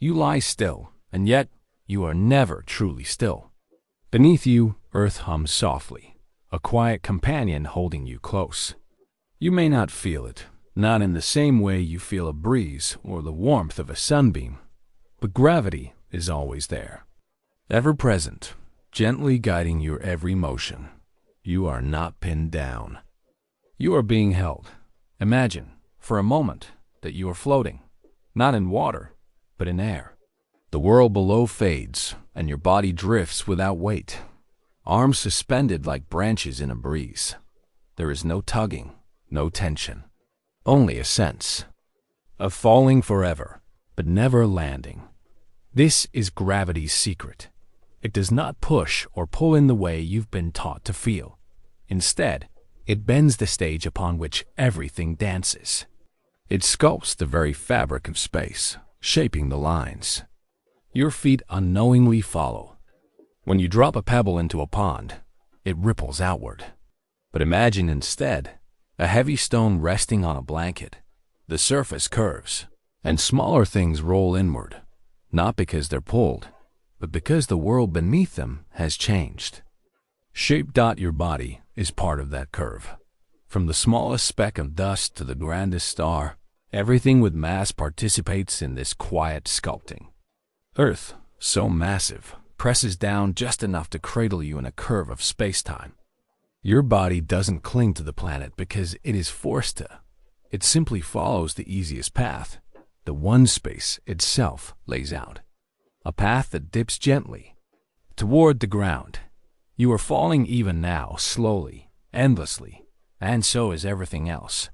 You lie still, and yet you are never truly still. Beneath you, Earth hums softly, a quiet companion holding you close. You may not feel it, not in the same way you feel a breeze or the warmth of a sunbeam, but gravity is always there, ever present, gently guiding your every motion. You are not pinned down. You are being held. Imagine, for a moment, that you are floating, not in water, but in air. The world below fades, and your body drifts without weight, arms suspended like branches in a breeze. There is no tugging, no tension, only a sense of falling forever, but never landing. This is gravity's secret. It does not push or pull in the way you've been taught to feel. Instead, it bends the stage upon which everything dances. It sculpts the very fabric of space, shaping the lines. Your feet unknowingly follow. When you drop a pebble into a pond, it ripples outward. But imagine instead a heavy stone resting on a blanket. The surface curves, and smaller things roll inward, not because they're pulled, but because the world beneath them has changed. Shape. Your body is part of that curve. From the smallest speck of dust to the grandest star, everything with mass participates in this quiet sculpting. Earth, so massive, presses down just enough to cradle you in a curve of spacetime. Your body doesn't cling to the planet because it is forced to. It simply follows the easiest path, the one space itself lays out. A path that dips gently toward the ground. You are falling even now, slowly, endlessly, and so is everything else.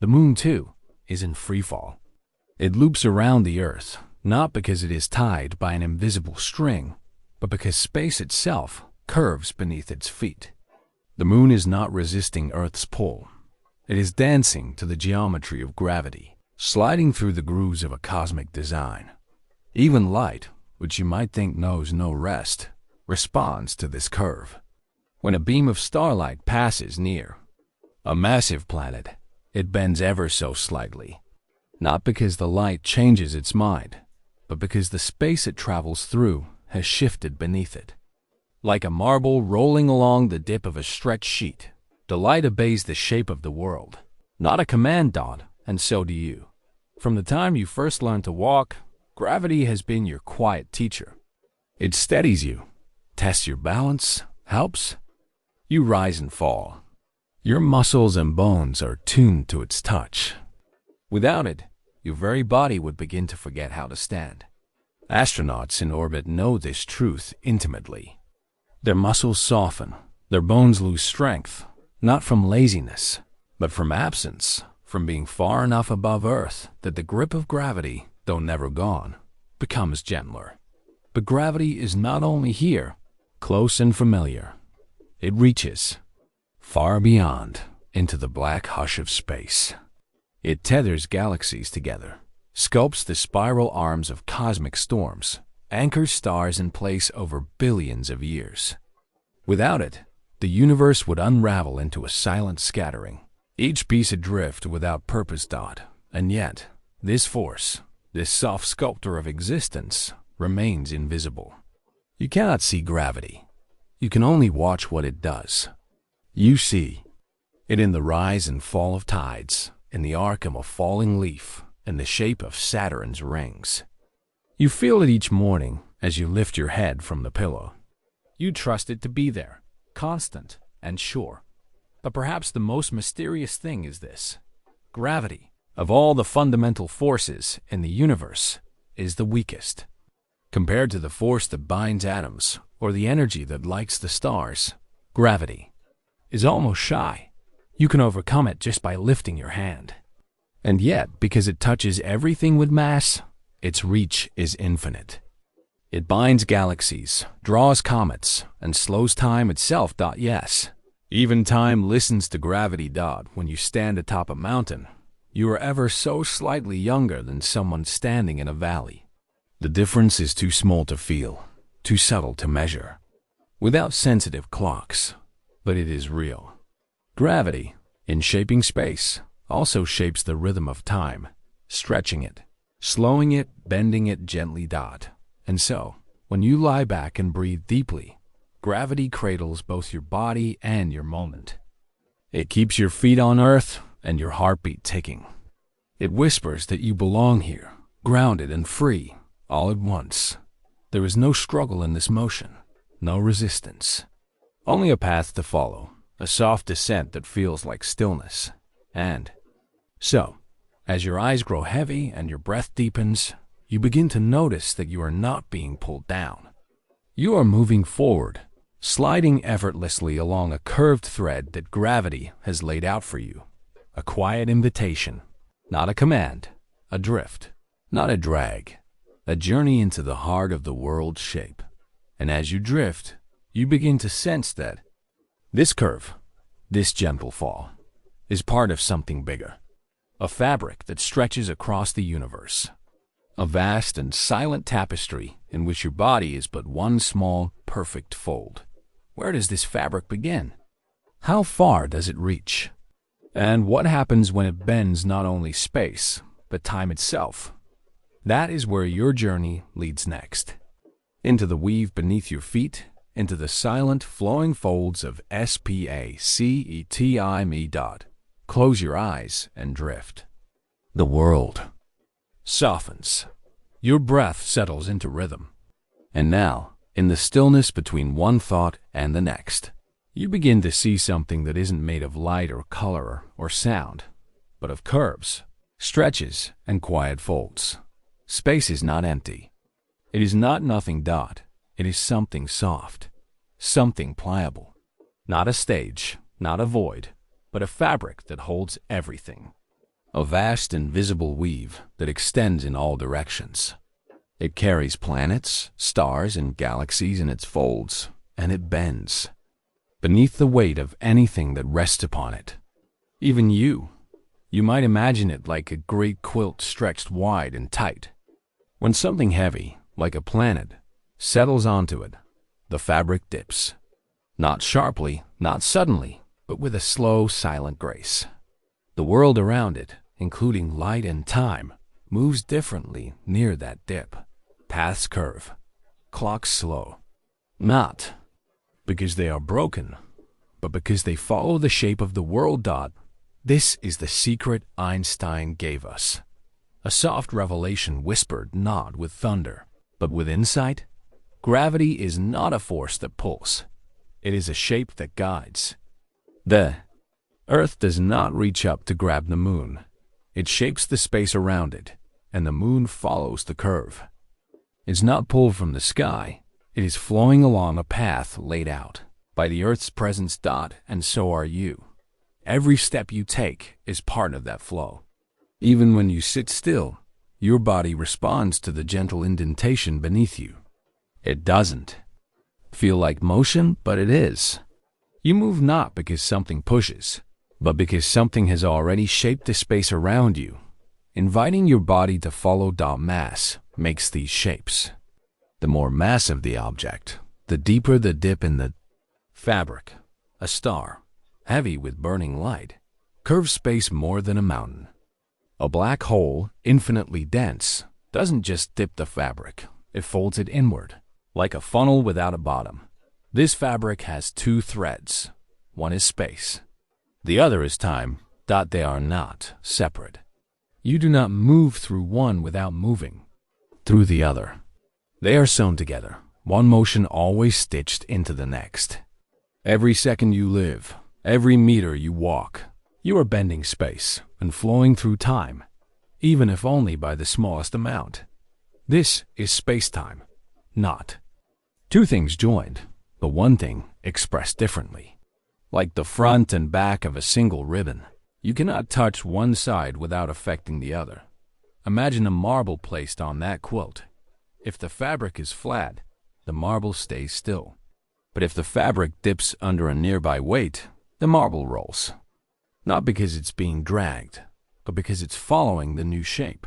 The moon, too, is in free fall. It loops around the Earth, not because it is tied by an invisible string, but because space itself curves beneath its feet. The moon is not resisting Earth's pull. It is dancing to the geometry of gravity, sliding through the grooves of a cosmic design. Even light, which you might think knows no rest, responds to this curve. When a beam of starlight passes near a massive planet, it bends ever so slightly, not because the light changes its mind, but because the space it travels through has shifted beneath it. Like a marble rolling along the dip of a stretched sheet, the light obeys the shape of the world, not a command dot, and so do you. From the time you first learned to walk, gravity has been your quiet teacher. It steadies you, tests your balance, helps. You rise and fall. Your muscles and bones are tuned to its touch. Without it, your very body would begin to forget how to stand. Astronauts in orbit know this truth intimately. Their muscles soften, their bones lose strength, not from laziness, but from absence, from being far enough above Earth that the grip of gravity, though never gone, becomes gentler. But gravity is not only here, close and familiar. It reaches far beyond, into the black hush of space. It tethers galaxies together, sculpts the spiral arms of cosmic storms, anchors stars in place over billions of years. Without it, the universe would unravel into a silent scattering, each piece adrift without purpose. And yet, this force, this soft sculptor of existence, remains invisible. You cannot see gravity. You can only watch what it does. You see it in the rise and fall of tides, in the arc of a falling leaf, in the shape of Saturn's rings. You feel it each morning as you lift your head from the pillow. You trust it to be there, constant and sure. But perhaps the most mysterious thing is this: gravity, of all the fundamental forces in the universe, is the weakest. Compared to the force that binds atoms or the energy that lights the stars, gravity is almost shy. You can overcome it just by lifting your hand. And yet, because it touches everything with mass, its reach is infinite. It binds galaxies, draws comets, and slows time itself. Yes, even time listens to gravity. When you stand atop a mountain, you are ever so slightly younger than someone standing in a valley. The difference is too small to feel, too subtle to measure, without sensitive clocks, but it is real. Gravity, in shaping space, also shapes the rhythm of time, stretching it, slowing it, bending it gently. And so, when you lie back and breathe deeply, gravity cradles both your body and your moment. It keeps your feet on earth and your heartbeat ticking. It whispers that you belong here, grounded and free, all at once. There is no struggle in this motion, no resistance. Only a path to follow, a soft descent that feels like stillness. And so, as your eyes grow heavy and your breath deepens, you begin to notice that you are not being pulled down. You are moving forward, sliding effortlessly along a curved thread that gravity has laid out for you. A quiet invitation, not a command, a drift, not a drag, a journey into the heart of the world's shape. And as you drift, you begin to sense that this curve, this gentle fall, is part of something bigger. A fabric that stretches across the universe. A vast and silent tapestry in which your body is but one small, perfect fold. Where does this fabric begin? How far does it reach? And what happens when it bends not only space, but time itself? That is where your journey leads next. Into the weave beneath your feet, into the silent, flowing folds of spacetime. Close your eyes and drift. The world softens. Your breath settles into rhythm. And now, in the stillness between one thought and the next, you begin to see something that isn't made of light or color or sound, but of curves, stretches, and quiet folds. Space is not empty. It is not nothing. It is something soft, something pliable. Not a stage, not a void, but a fabric that holds everything. A vast invisible weave that extends in all directions. It carries planets, stars, and galaxies in its folds, and it bends beneath the weight of anything that rests upon it. Even you. You might imagine it like a great quilt stretched wide and tight. When something heavy, like a planet, settles onto it, the fabric dips. Not sharply, not suddenly, but with a slow, silent grace. The world around it, including light and time, moves differently near that dip. Paths curve, clocks slow. Not because they are broken, but because they follow the shape of the world. This is the secret Einstein gave us. A soft revelation whispered not with thunder, but with insight. Gravity is not a force that pulls. It is a shape that guides. The Earth does not reach up to grab the moon. It shapes the space around it, and the moon follows the curve. It's not pulled from the sky. It is flowing along a path laid out by the Earth's presence. And so are you. Every step you take is part of that flow. Even when you sit still, your body responds to the gentle indentation beneath you. It doesn't feel like motion, but it is. You move not because something pushes, but because something has already shaped the space around you. Inviting your body to follow. Mass makes these shapes. The more massive the object, the deeper the dip in the fabric. A star, heavy with burning light, curves space more than a mountain. A black hole, infinitely dense, doesn't just dip the fabric, it folds it inward, like a funnel without a bottom. This fabric has two threads. One is space. The other is time. They are not separate. You do not move through one without moving through the other. They are sewn together, one motion always stitched into the next. Every second you live, every meter you walk, you are bending space and flowing through time, even if only by the smallest amount. This is space-time, not two things joined, but one thing expressed differently. Like the front and back of a single ribbon, you cannot touch one side without affecting the other. Imagine a marble placed on that quilt. If the fabric is flat, the marble stays still. But if the fabric dips under a nearby weight, the marble rolls. Not because it's being dragged, but because it's following the new shape.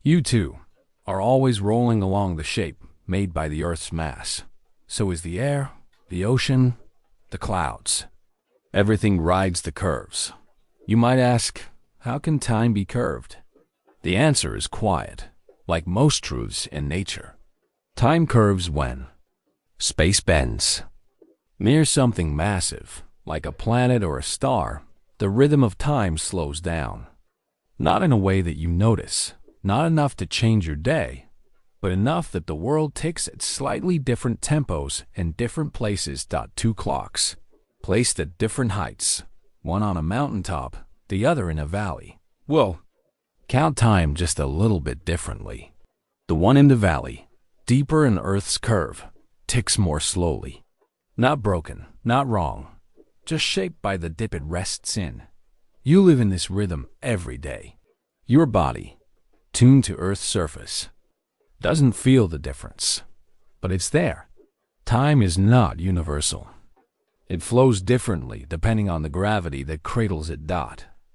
You too are always rolling along the shape made by the Earth's mass. So is the air, the ocean, the clouds. Everything rides the curves. You might ask, how can time be curved? The answer is quiet. like most truths in nature. Time curves when space bends. Near something massive, like a planet or a star, the rhythm of time slows down. Not in a way that you notice, not enough to change your day, but enough that the world ticks at slightly different tempos in different places. Two clocks, placed at different heights, one on a mountaintop, the other in a valley, will count time just a little bit differently. The one in the valley, deeper in Earth's curve, ticks more slowly. Not broken, not wrong, just shaped by the dip it rests in. You live in this rhythm every day. Your body, tuned to Earth's surface, doesn't feel the difference, but it's there. Time is not universal. It flows differently depending on the gravity that cradles it.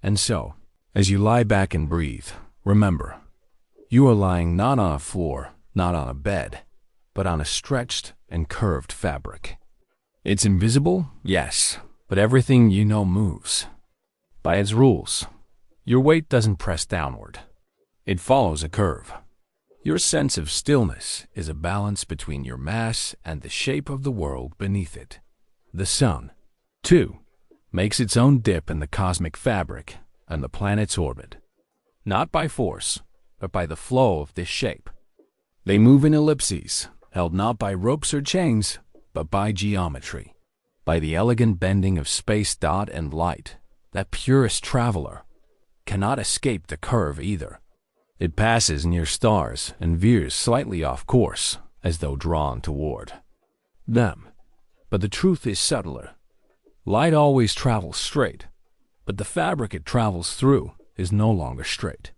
And so, as you lie back and breathe, remember, you are lying not on a floor, not on a bed, but on a stretched and curved fabric. It's invisible, yes, but everything you know moves. By its rules, your weight doesn't press downward. It follows a curve. Your sense of stillness is a balance between your mass and the shape of the world beneath it. The sun, too, makes its own dip in the cosmic fabric and the planet's orbit. Not by force, but by the flow of this shape. They move in ellipses, held not by ropes or chains, but by geometry, by the elegant bending of space. And light, that purest traveler, cannot escape the curve either. It passes near stars and veers slightly off course, as though drawn toward them. But the truth is subtler. Light always travels straight, but the fabric it travels through is no longer straight.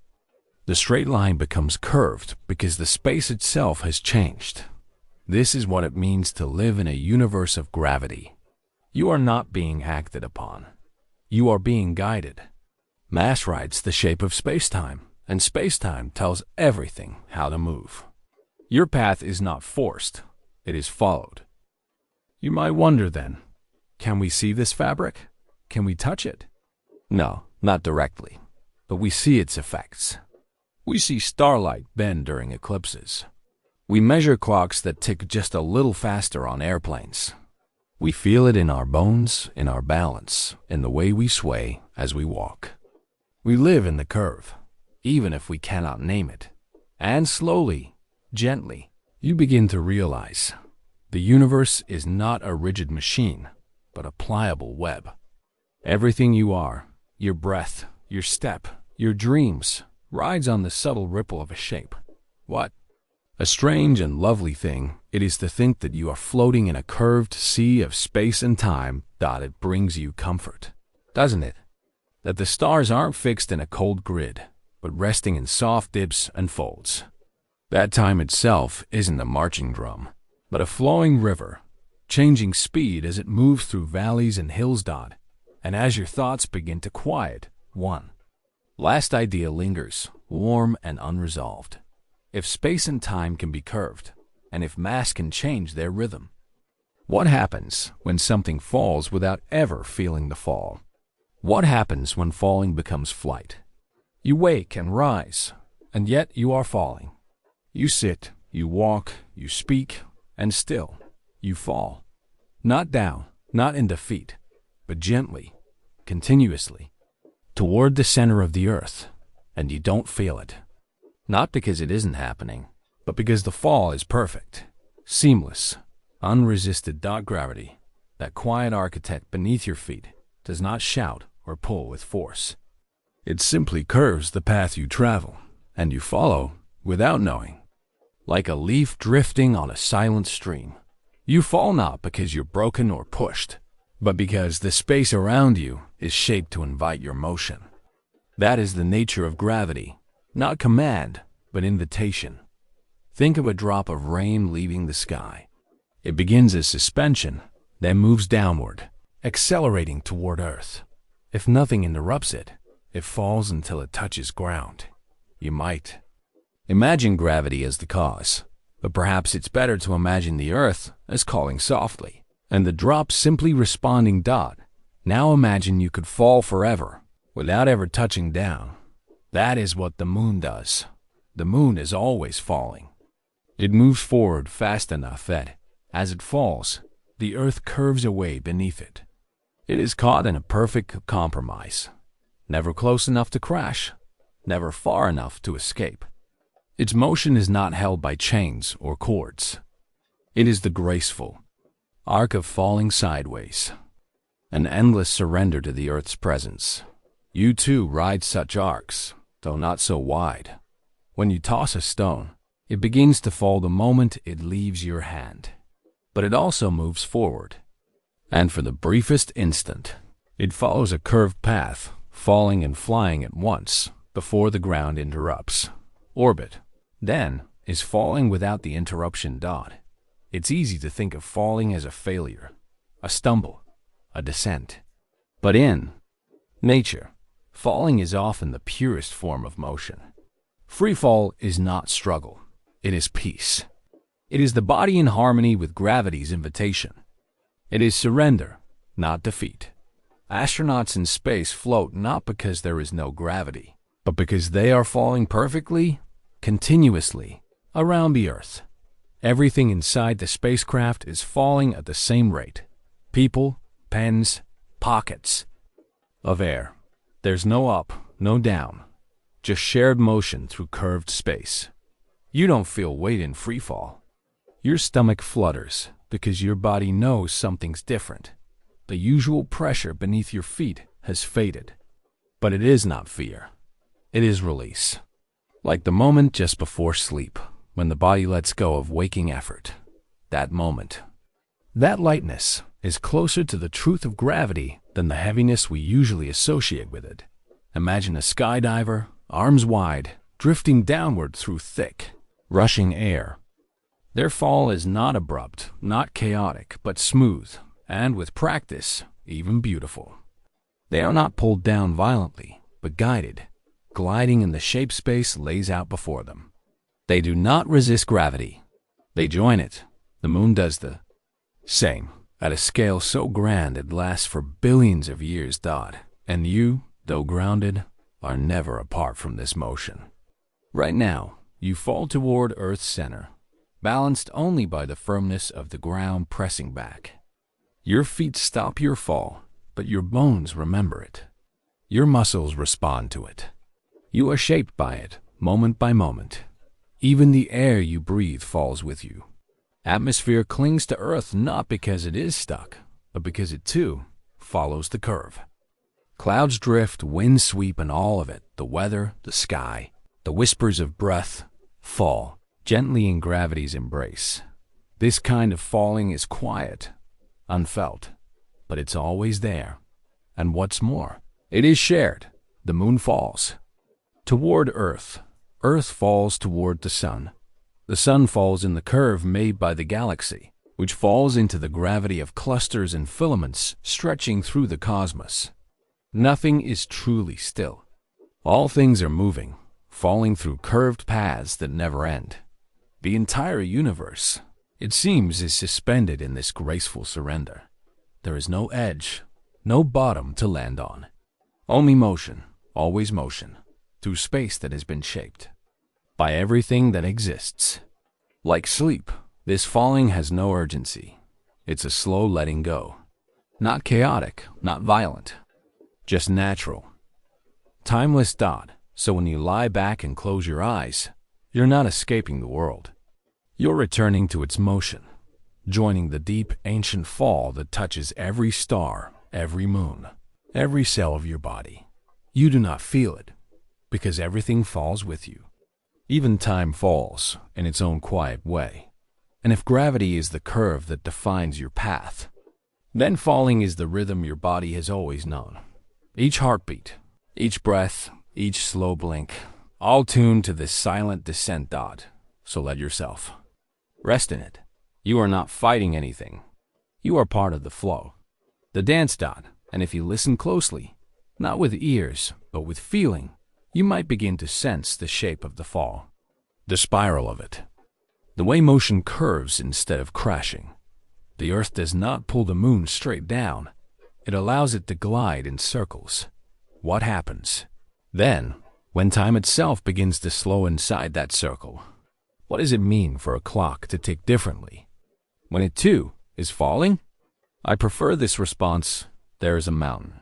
The straight line becomes curved because the space itself has changed. This is what it means to live in a universe of gravity. You are not being acted upon. You are being guided. Mass writes the shape of spacetime, and spacetime tells everything how to move. Your path is not forced, it is followed. You might wonder then, can we see this fabric? Can we touch it? No, not directly, but we see its effects. We see starlight bend during eclipses. We measure clocks that tick just a little faster on airplanes. We feel it in our bones, in our balance, in the way we sway as we walk. We live in the curve, even if we cannot name it. And slowly, gently, you begin to realize the universe is not a rigid machine, but a pliable web. Everything you are, your breath, your step, your dreams, rides on the subtle ripple of a shape. What a strange and lovely thing it is to think that you are floating in a curved sea of space and time. It brings you comfort, doesn't it? That the stars aren't fixed in a cold grid, but resting in soft dips and folds. That time itself isn't a marching drum, but a flowing river, changing speed as it moves through valleys and hills. And as your thoughts begin to quiet, one last idea lingers, warm and unresolved. If space and time can be curved, and if mass can change their rhythm, what happens when something falls without ever feeling the fall? What happens when falling becomes flight? You wake and rise, and yet you are falling. You sit, you walk, you speak, and still you fall. Not down, not in defeat, but gently, continuously, toward the center of the earth, and you don't feel it. Not because it isn't happening, but because the fall is perfect, seamless, unresisted. Gravity, that quiet architect beneath your feet, does not shout or pull with force. It simply curves the path you travel, and you follow without knowing. Like a leaf drifting on a silent stream. You fall not because you're broken or pushed, but because the space around you is shaped to invite your motion. That is the nature of gravity. Not command, but invitation. Think of a drop of rain leaving the sky. It begins as suspension, then moves downward, accelerating toward Earth. If nothing interrupts it, it falls until it touches ground. You might imagine gravity as the cause, but perhaps it's better to imagine the Earth as calling softly, and the drop simply responding. Now imagine you could fall forever, without ever touching down. That is what the moon does. the moon is always falling. It moves forward fast enough that, as it falls, the Earth curves away beneath it. It is caught in a perfect compromise, never close enough to crash, never far enough to escape. Its motion is not held by chains or cords. It is the graceful arc of falling sideways, an endless surrender to the Earth's presence. You too ride such arcs, though not so wide. When you toss a stone, it begins to fall the moment it leaves your hand. But it also moves forward, and for the briefest instant, it follows a curved path, falling and flying at once before the ground interrupts orbit. Then is falling without the interruption dot. It's easy to think of falling as a failure, a stumble, a descent. But in nature, falling is often the purest form of motion. Free fall is not struggle, it is peace. It is the body in harmony with gravity's invitation. It is surrender, not defeat. Astronauts in space float not because there is no gravity, but because they are falling perfectly, continuously, around the Earth. Everything inside the spacecraft is falling at the same rate. People, pens, pockets of air. There's no up, no down, just shared motion through curved space. You don't feel weight in free fall. Your stomach flutters because your body knows something's different. The usual pressure beneath your feet has faded. But it is not fear. It is release. Like the moment just before sleep, when the body lets go of waking effort. That moment. That lightness is closer to the truth of gravity than the heaviness we usually associate with it. Imagine a skydiver, arms wide, drifting downward through thick, rushing air. Their fall is not abrupt, not chaotic, but smooth, and with practice, even beautiful. They are not pulled down violently, but guided, gliding in the shape space lays out before them. They do not resist gravity. They join it. The moon does the same, at a scale so grand it lasts for billions of years. And you, though grounded, are never apart from this motion. Right now, you fall toward Earth's center, balanced only by the firmness of the ground pressing back. Your feet stop your fall, but your bones remember it. Your muscles respond to it. You are shaped by it, moment by moment. Even the air you breathe falls with you. Atmosphere clings to Earth not because it is stuck, but because it too follows the curve. Clouds drift, winds sweep, and all of it, the weather, the sky, the whispers of breath, fall gently in gravity's embrace. This kind of falling is quiet, unfelt, but it's always there. And what's more, it is shared. The moon falls toward Earth. Earth falls toward the sun. The sun falls in the curve made by the galaxy, which falls into the gravity of clusters and filaments stretching through the cosmos. Nothing is truly still. All things are moving, falling through curved paths that never end. The entire universe, it seems, is suspended in this graceful surrender. There is no edge, no bottom to land on. Only motion, always motion, through space that has been shaped by everything that exists. Like sleep, this falling has no urgency. It's a slow letting go. Not chaotic, not violent, just natural. Timeless. So when you lie back and close your eyes, you're not escaping the world. You're returning to its motion, joining the deep, ancient fall that touches every star, every moon, every cell of your body. You do not feel it, because everything falls with you. Even time falls in its own quiet way. And if gravity is the curve that defines your path, then falling is the rhythm your body has always known. Each heartbeat, each breath, each slow blink, all tuned to this silent descent. So let yourself rest in it. You are not fighting anything. You are part of the flow, the dance. And if you listen closely, not with ears, but with feeling, you might begin to sense the shape of the fall, the spiral of it, the way motion curves instead of crashing. The Earth does not pull the moon straight down. It allows it to glide in circles. What happens? Then, when time itself begins to slow inside that circle. What does it mean for a clock to tick differently when it too is falling? I prefer this response. There is a mountain,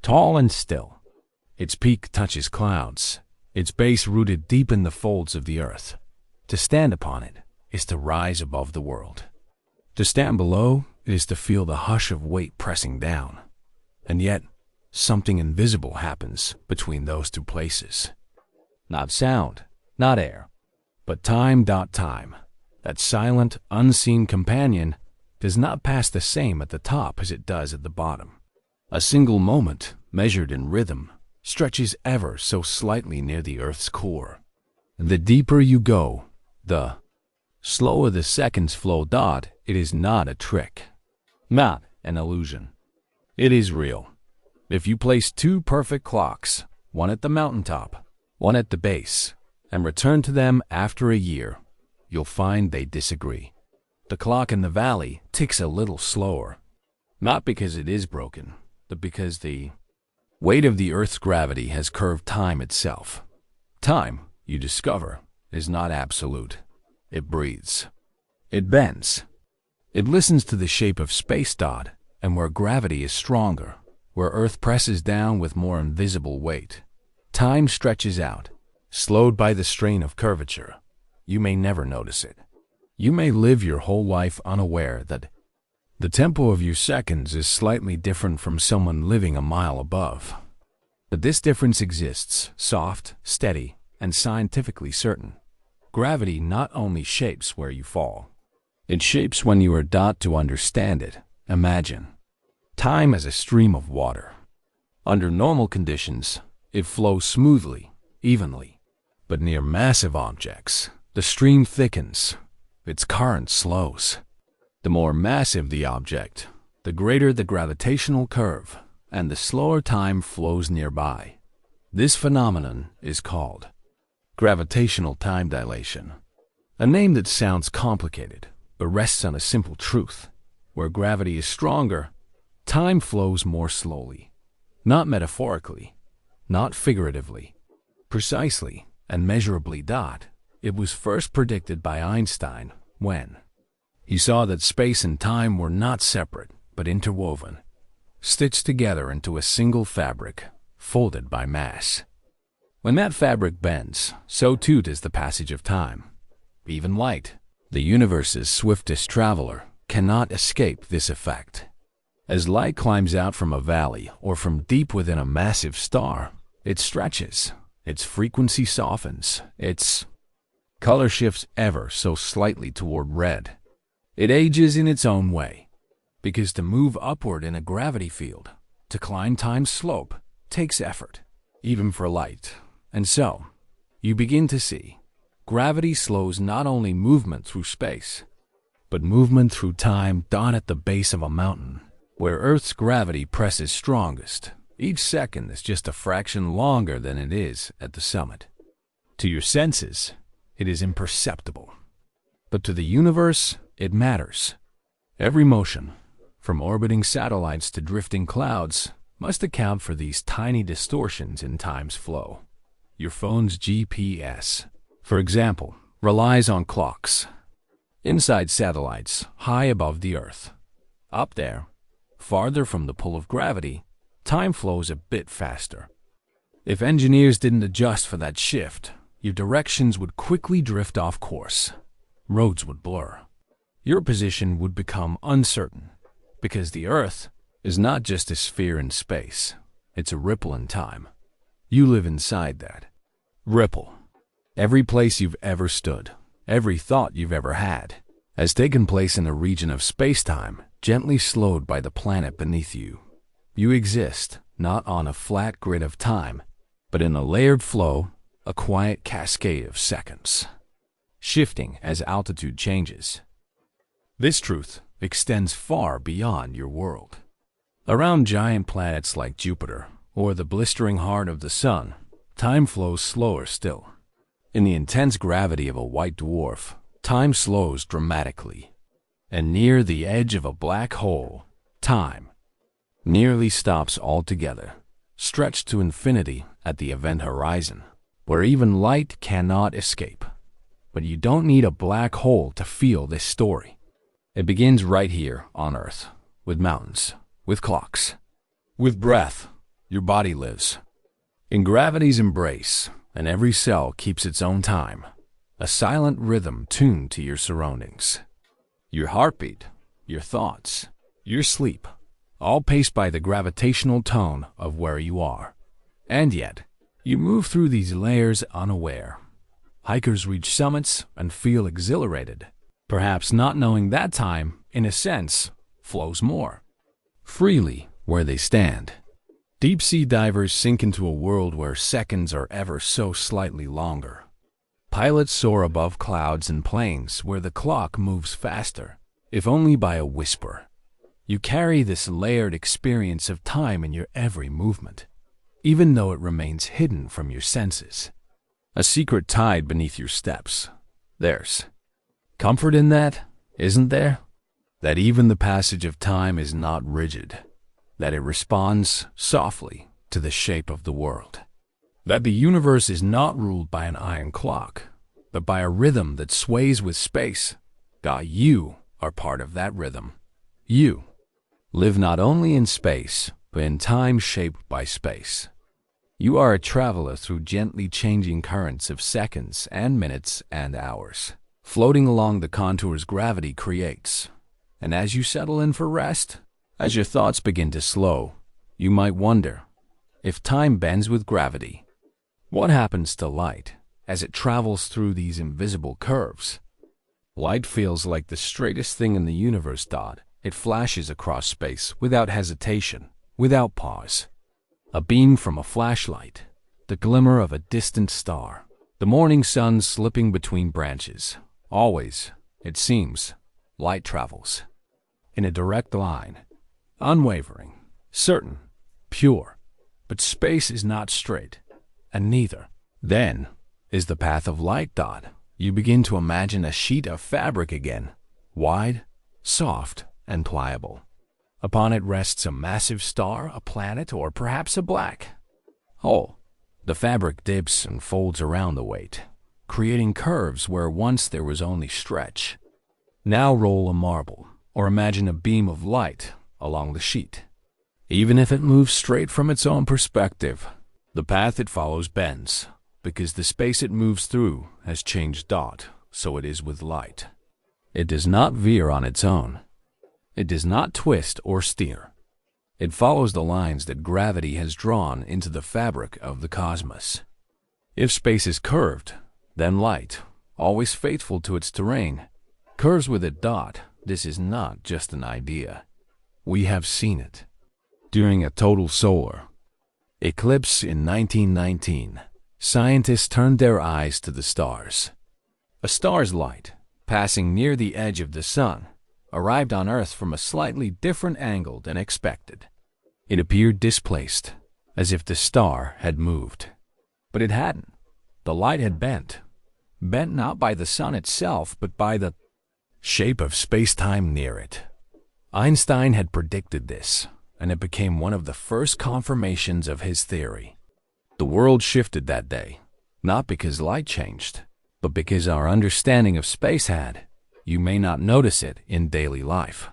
tall and still. Its peak touches clouds, its base rooted deep in the folds of the earth. To stand upon it is to rise above the world. To stand below is to feel the hush of weight pressing down. And yet, something invisible happens between those two places. Not sound, not air, but time. Time, that silent, unseen companion, does not pass the same at the top as it does at the bottom. A single moment, measured in rhythm, stretches ever so slightly near the Earth's core. The deeper you go, the slower the seconds flow. It is not a trick, not an illusion. It is real. If you place two perfect clocks, one at the mountaintop, one at the base, and return to them after a year, you'll find they disagree. The clock in the valley ticks a little slower, not because it is broken, but because the weight of the Earth's gravity has curved time itself. Time, you discover, is not absolute. It breathes. It bends. It listens to the shape of space. And where gravity is stronger, where Earth presses down with more invisible weight, time stretches out, slowed by the strain of curvature. You may never notice it. You may live your whole life unaware that the tempo of your seconds is slightly different from someone living a mile above. But this difference exists, soft, steady, and scientifically certain. Gravity not only shapes where you fall, it shapes when you are to understand it. Imagine time as a stream of water. Under normal conditions, it flows smoothly, evenly. But near massive objects, the stream thickens, its current slows. The more massive the object, the greater the gravitational curve, and the slower time flows nearby. This phenomenon is called gravitational time dilation, a name that sounds complicated, but rests on a simple truth. Where gravity is stronger, time flows more slowly. Not metaphorically, not figuratively, precisely and measurably. It was first predicted by Einstein when he saw that space and time were not separate, but interwoven, stitched together into a single fabric, folded by mass. When that fabric bends, so too does the passage of time. Even light, the universe's swiftest traveler, cannot escape this effect. As light climbs out from a valley or from deep within a massive star, it stretches, its frequency softens, its color shifts ever so slightly toward red. It ages in its own way, because to move upward in a gravity field, to climb time's slope, takes effort, even for light. And so, you begin to see, gravity slows not only movement through space, but movement through time. At the base of a mountain, where Earth's gravity presses strongest, each second is just a fraction longer than it is at the summit. To your senses, it is imperceptible. But to the universe, it matters. Every motion, from orbiting satellites to drifting clouds, must account for these tiny distortions in time's flow. Your phone's GPS, for example, relies on clocks. Inside satellites, high above the Earth. Up there, farther from the pull of gravity, time flows a bit faster. If engineers didn't adjust for that shift, your directions would quickly drift off course. Roads would blur. Your position would become uncertain, because the Earth is not just a sphere in space, it's a ripple in time. You live inside that ripple. Every place you've ever stood, every thought you've ever had, has taken place in a region of spacetime, gently slowed by the planet beneath you. You exist, not on a flat grid of time, but in a layered flow, a quiet cascade of seconds, shifting as altitude changes. This truth extends far beyond your world. Around giant planets like Jupiter, or the blistering heart of the Sun, time flows slower still. In the intense gravity of a white dwarf, time slows dramatically. And near the edge of a black hole, time nearly stops altogether, stretched to infinity at the event horizon. where even light cannot escape. But you don't need a black hole to feel this story. It begins right here on Earth, with mountains, with clocks, with breath. Your body lives in gravity's embrace, and every cell keeps its own time, a silent rhythm tuned to your surroundings. Your heartbeat, your thoughts, your sleep, all paced by the gravitational tone of where you are. And yet, you move through these layers unaware. Hikers reach summits and feel exhilarated, perhaps not knowing that time, in a sense, flows more freely where they stand. Deep-sea divers sink into a world where seconds are ever so slightly longer. Pilots soar above clouds and plains where the clock moves faster, if only by a whisper. You carry this layered experience of time in your every movement, even though it remains hidden from your senses. A secret tide beneath your steps. There's comfort in that, isn't there? That even the passage of time is not rigid, that it responds softly to the shape of the world. That the universe is not ruled by an iron clock, but by a rhythm that sways with space. God, you are part of that rhythm. You live not only in space, but in time shaped by space. You are a traveler through gently changing currents of seconds and minutes and hours, floating along the contours gravity creates. And as you settle in for rest, as your thoughts begin to slow, you might wonder, if time bends with gravity, what happens to light as it travels through these invisible curves? Light feels like the straightest thing in the universe. It flashes across space without hesitation, without pause. A beam from a flashlight, the glimmer of a distant star, the morning sun slipping between branches. Always, it seems, light travels in a direct line, unwavering, certain, pure. But space is not straight, and neither, then, is the path of light. You begin to imagine a sheet of fabric again, wide, soft, and pliable. Upon it rests a massive star, a planet, or perhaps a black hole. The fabric dips and folds around the weight, creating curves where once there was only stretch. Now roll a marble, or imagine a beam of light along the sheet. Even if it moves straight from its own perspective, the path it follows bends, because the space it moves through has changed. So it is with light. It does not veer on its own. It does not twist or steer. It follows the lines that gravity has drawn into the fabric of the cosmos. If space is curved, then light, always faithful to its terrain, curves with it. This is not just an idea. We have seen it. During a total solar eclipse in 1919, scientists turned their eyes to the stars. A star's light, passing near the edge of the sun, arrived on Earth from a slightly different angle than expected. It appeared displaced, as if the star had moved. But it hadn't. The light had bent not by the sun itself, but by the shape of space-time near it. Einstein had predicted this, and it became one of the first confirmations of his theory. The world shifted that day, not because light changed, but because our understanding of space had. You may not notice it in daily life.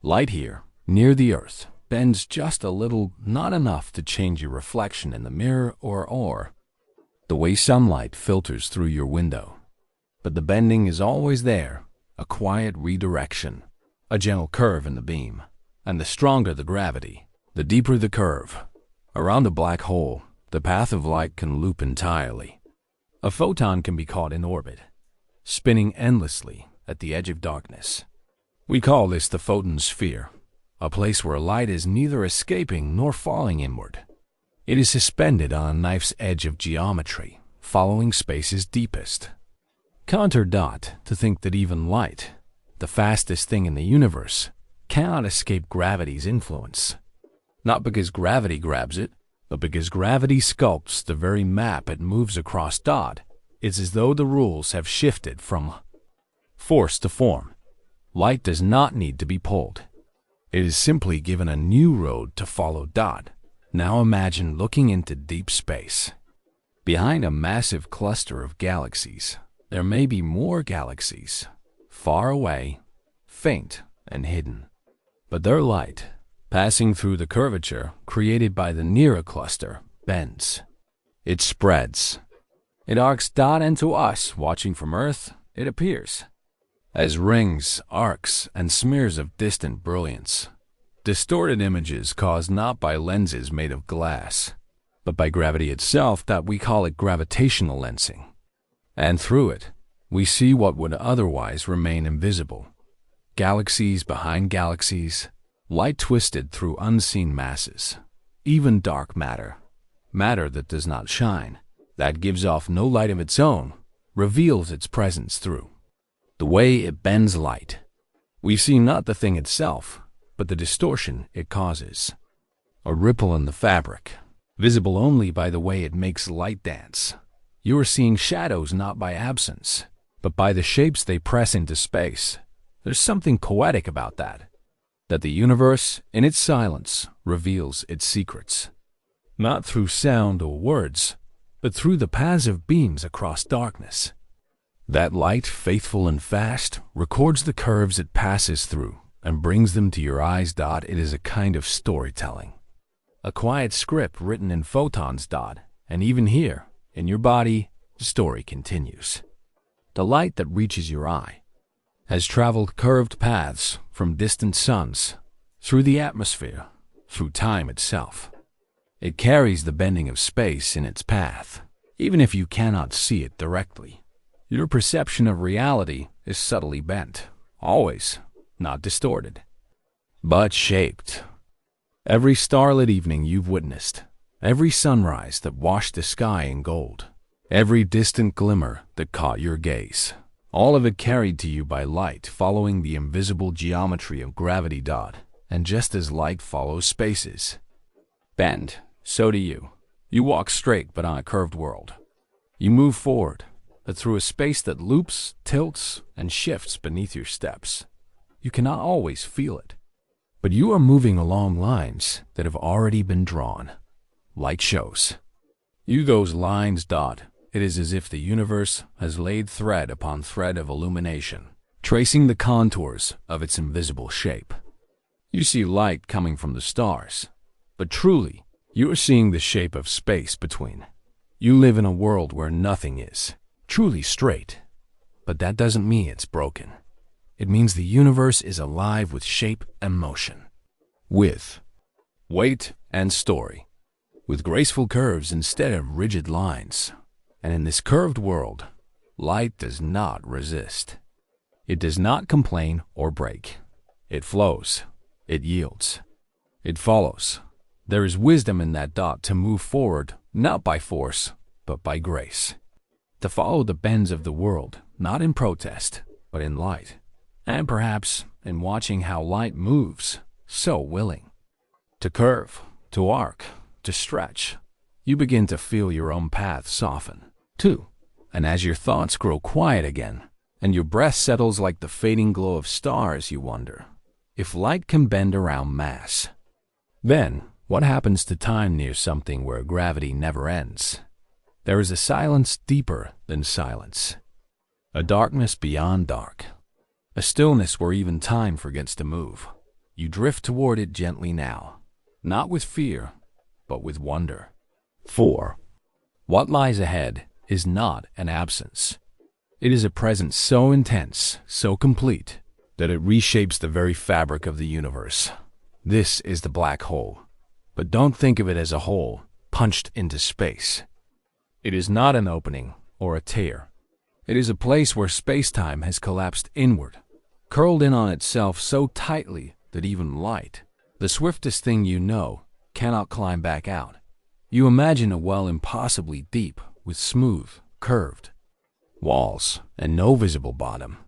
Light here, near the Earth, bends just a little, not enough to change your reflection in the mirror or the way sunlight filters through your window. But the bending is always there, a quiet redirection, a gentle curve in the beam. And the stronger the gravity, the deeper the curve. Around a black hole, the path of light can loop entirely. A photon can be caught in orbit, spinning endlessly at the edge of darkness. We call this the photosphere, a place where light is neither escaping nor falling inward. It is suspended on a knife's edge of geometry, following space's deepest. To think that even light, the fastest thing in the universe, cannot escape gravity's influence. Not because gravity grabs it, but because gravity sculpts the very map it moves across. It's as though the rules have shifted from force to form. Light does not need to be pulled. It is simply given a new road to follow. Now imagine looking into deep space. Behind a massive cluster of galaxies, there may be more galaxies, far away, faint, and hidden. But their light, passing through the curvature created by the nearer cluster, bends. It spreads. It arcs dot into us, watching from Earth, it appears as rings, arcs, and smears of distant brilliance. Distorted images caused not by lenses made of glass, but by gravity itself, that we call it gravitational lensing. And through it, we see what would otherwise remain invisible. Galaxies behind galaxies, light twisted through unseen masses, even dark matter, matter that does not shine, that gives off no light of its own, reveals its presence through the way it bends light. We see not the thing itself, but the distortion it causes. A ripple in the fabric, visible only by the way it makes light dance. You are seeing shadows not by absence, but by the shapes they press into space. There's something poetic about that the universe, in its silence, reveals its secrets. Not through sound or words, but through the paths of beams across darkness. That light, faithful and fast, records the curves it passes through and brings them to your eyes. It is a kind of storytelling. A quiet script written in photons. And even here, in your body, the story continues. The light that reaches your eye has traveled curved paths from distant suns, through the atmosphere, through time itself. It carries the bending of space in its path, even if you cannot see it directly. Your perception of reality is subtly bent, always, not distorted, but shaped. Every starlit evening you've witnessed, every sunrise that washed the sky in gold, every distant glimmer that caught your gaze, all of it carried to you by light following the invisible geometry of gravity. And just as light follows spaces bend, so do you. You walk straight but on a curved world. You move forward, but through a space that loops, tilts, and shifts beneath your steps. You cannot always feel it, but you are moving along lines that have already been drawn. Light shows you those lines. It is as if the universe has laid thread upon thread of illumination, tracing the contours of its invisible shape. You see light coming from the stars, but truly, you are seeing the shape of space between. You live in a world where nothing is truly straight, but that doesn't mean it's broken. It means the universe is alive with shape and motion, with weight and story, with graceful curves instead of rigid lines. And in this curved world, light does not resist. It does not complain or break. It flows. It yields. It follows. There is wisdom in that to move forward, not by force, but by grace. To follow the bends of the world, not in protest, but in light. And perhaps in watching how light moves, so willing. To curve, to arc, to stretch, you begin to feel your own path soften, too. And as your thoughts grow quiet again, and your breath settles like the fading glow of stars, you wonder if light can bend around mass. Then, what happens to time near something where gravity never ends? There is a silence deeper than silence, a darkness beyond dark, a stillness where even time forgets to move. You drift toward it gently now, not with fear, but with wonder. 4. What lies ahead is not an absence. It is a presence so intense, so complete, that it reshapes the very fabric of the universe. This is the black hole. But don't think of it as a hole punched into space. It is not an opening or a tear. It is a place where spacetime has collapsed inward, curled in on itself so tightly that even light, the swiftest thing you know, cannot climb back out. You imagine a well impossibly deep, with smooth, curved walls and no visible bottom.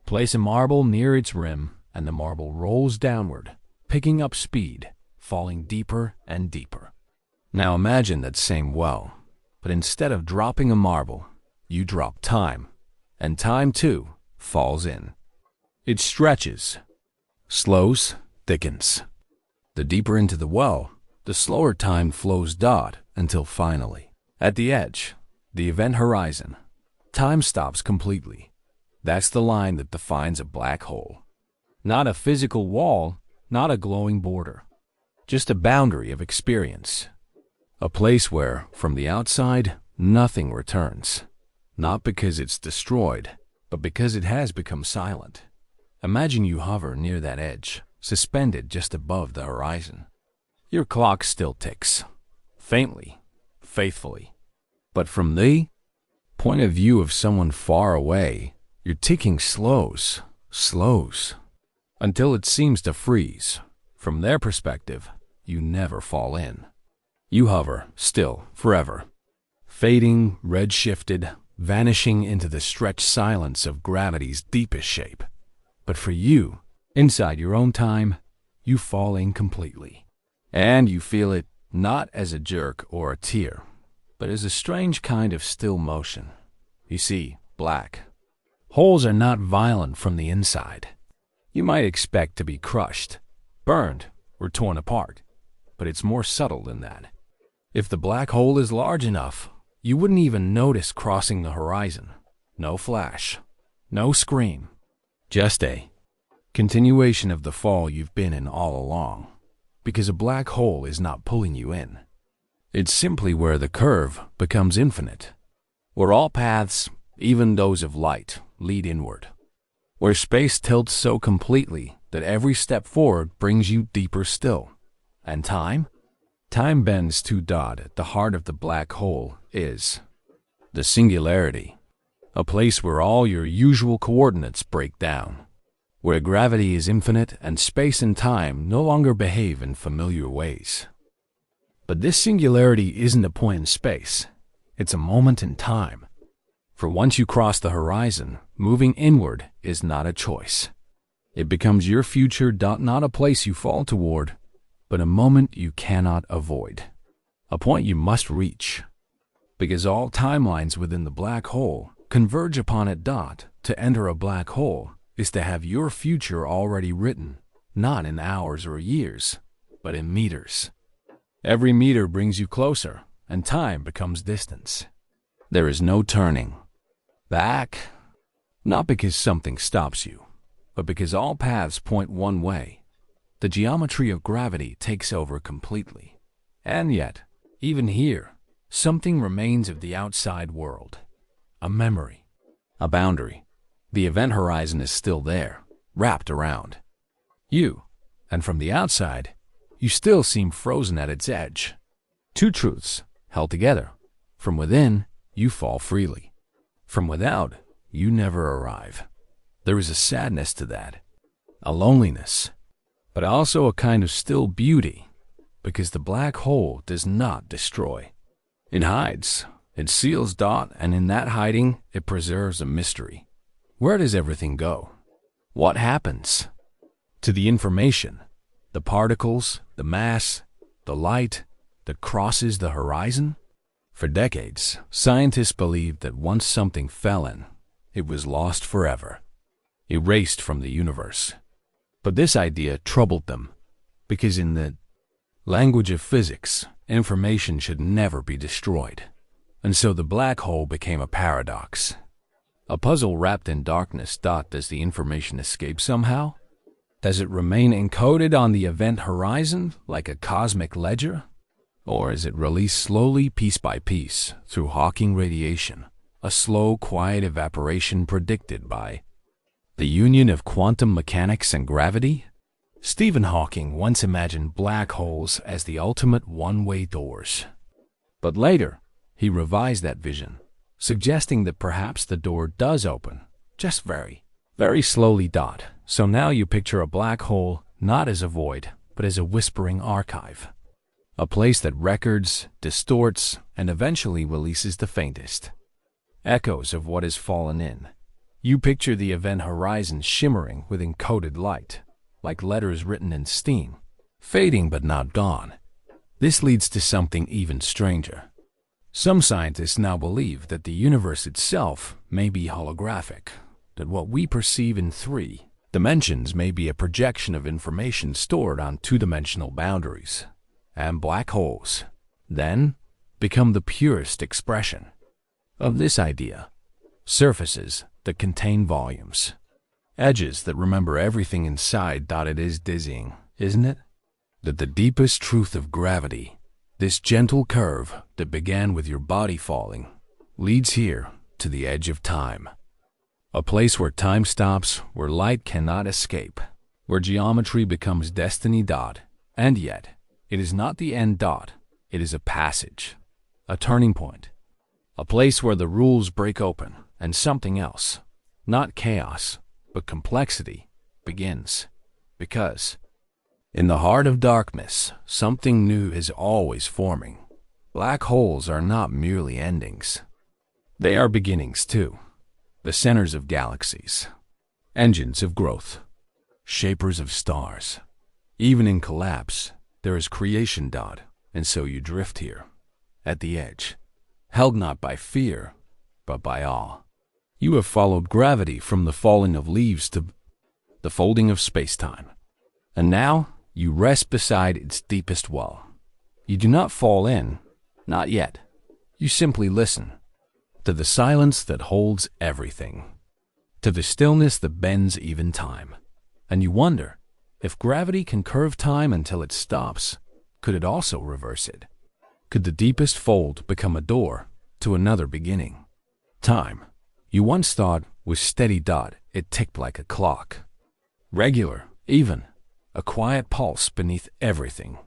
Place a marble near its rim, and the marble rolls downward, picking up speed, falling deeper and deeper. Now imagine that same well, but instead of dropping a marble, you drop time, and time too falls in. It stretches, slows, thickens. The deeper into the well, the slower time flows until finally, At the edge, the event horizon, time stops completely. That's the line that defines a black hole. Not a physical wall, not a glowing border. Just a boundary of experience. A place where, from the outside, nothing returns. Not because it's destroyed, but because it has become silent. Imagine you hover near that edge, suspended just above the horizon. Your clock still ticks, faintly, faithfully. But from the point of view of someone far away, your ticking slows, until it seems to freeze. From their perspective, you never fall in. You hover, still, forever. Fading, red-shifted, vanishing into the stretched silence of gravity's deepest shape. But for you, inside your own time, you fall in completely. And you feel it not as a jerk or a tear, but as a strange kind of still motion. You see, black holes are not violent from the inside. You might expect to be crushed, burned, or torn apart, but it's more subtle than that. If the black hole is large enough, you wouldn't even notice crossing the horizon. No flash, no scream, just a continuation of the fall you've been in all along. Because a black hole is not pulling you in. It's simply where the curve becomes infinite. Where all paths, even those of light, lead inward. Where space tilts so completely that every step forward brings you deeper still. And time? Time bends to dot at the heart of the black hole is the singularity. A place where all your usual coordinates break down. Where gravity is infinite and space and time no longer behave in familiar ways. But this singularity isn't a point in space. It's a moment in time. For once you cross the horizon, moving inward is not a choice. It becomes your future, not a place you fall toward, but a moment you cannot avoid. A point you must reach. Because all timelines within the black hole converge upon it. To enter a black hole is to have your future already written, not in hours or years, but in meters. Every meter brings you closer, and time becomes distance. There is no turning back, not because something stops you, but because all paths point one way. The geometry of gravity takes over completely. And yet, even here, something remains of the outside world. A memory, a boundary. The event horizon is still there, wrapped around you, and from the outside, you still seem frozen at its edge. Two truths held together. From within, you fall freely. From without, you never arrive. There is a sadness to that, a loneliness, but also a kind of still beauty, because the black hole does not destroy. It hides, it seals, and in that hiding, it preserves a mystery. Where does everything go? What happens to the information, the particles, the mass, the light that crosses the horizon? For decades, scientists believed that once something fell in, it was lost forever, erased from the universe. But this idea troubled them, because in the language of physics, information should never be destroyed. And so the black hole became a paradox. A puzzle wrapped in darkness. Does the information escape somehow? Does it remain encoded on the event horizon like a cosmic ledger? Or is it released slowly, piece by piece, through Hawking radiation, a slow, quiet evaporation predicted by the union of quantum mechanics and gravity? Stephen Hawking once imagined black holes as the ultimate one-way doors. But later, he revised that vision, suggesting that perhaps the door does open, just very, very slowly. So now you picture a black hole not as a void, but as a whispering archive. A place that records, distorts, and eventually releases the faintest echoes of what has fallen in. You picture the event horizon shimmering with encoded light, like letters written in steam, fading but not gone. This leads to something even stranger. Some scientists now believe that the universe itself may be holographic, that what we perceive in 3 dimensions may be a projection of information stored on 2-dimensional boundaries. And black holes, then, become the purest expression of this idea. Surfaces that contain volumes. Edges that remember everything inside. It is dizzying, isn't it? That the deepest truth of gravity, this gentle curve that began with your body falling, leads here to the edge of time. A place where time stops, where light cannot escape, where geometry becomes destiny. And yet, it is not the end. It is a passage, a turning point, a place where the rules break open and something else, not chaos, but complexity, begins. Because in the heart of darkness, something new is always forming. Black holes are not merely endings. They are beginnings too. The centers of galaxies, engines of growth, shapers of stars. Even in collapse, there is creation. And so you drift here, at the edge, held not by fear, but by awe. You have followed gravity from the falling of leaves to the folding of spacetime. And now you rest beside its deepest well. You do not fall in, not yet. You simply listen to the silence that holds everything, to the stillness that bends even time. And you wonder, if gravity can curve time until it stops, could it also reverse it? Could the deepest fold become a door to another beginning? Time, you once thought, was steady. It ticked like a clock. Regular, even, a quiet pulse beneath everything.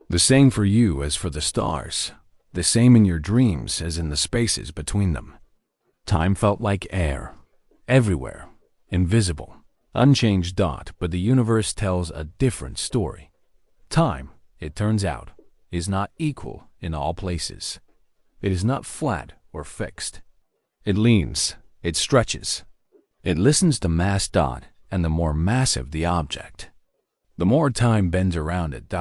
The same for you as for the stars, the same in your dreams as in the spaces between them. Time felt like air, everywhere, invisible, unchanged. But the universe tells a different story. Time, it turns out, is not equal in all places. It is not flat or fixed. It leans, it stretches. It listens to mass. And the more massive the object, the more time bends around it.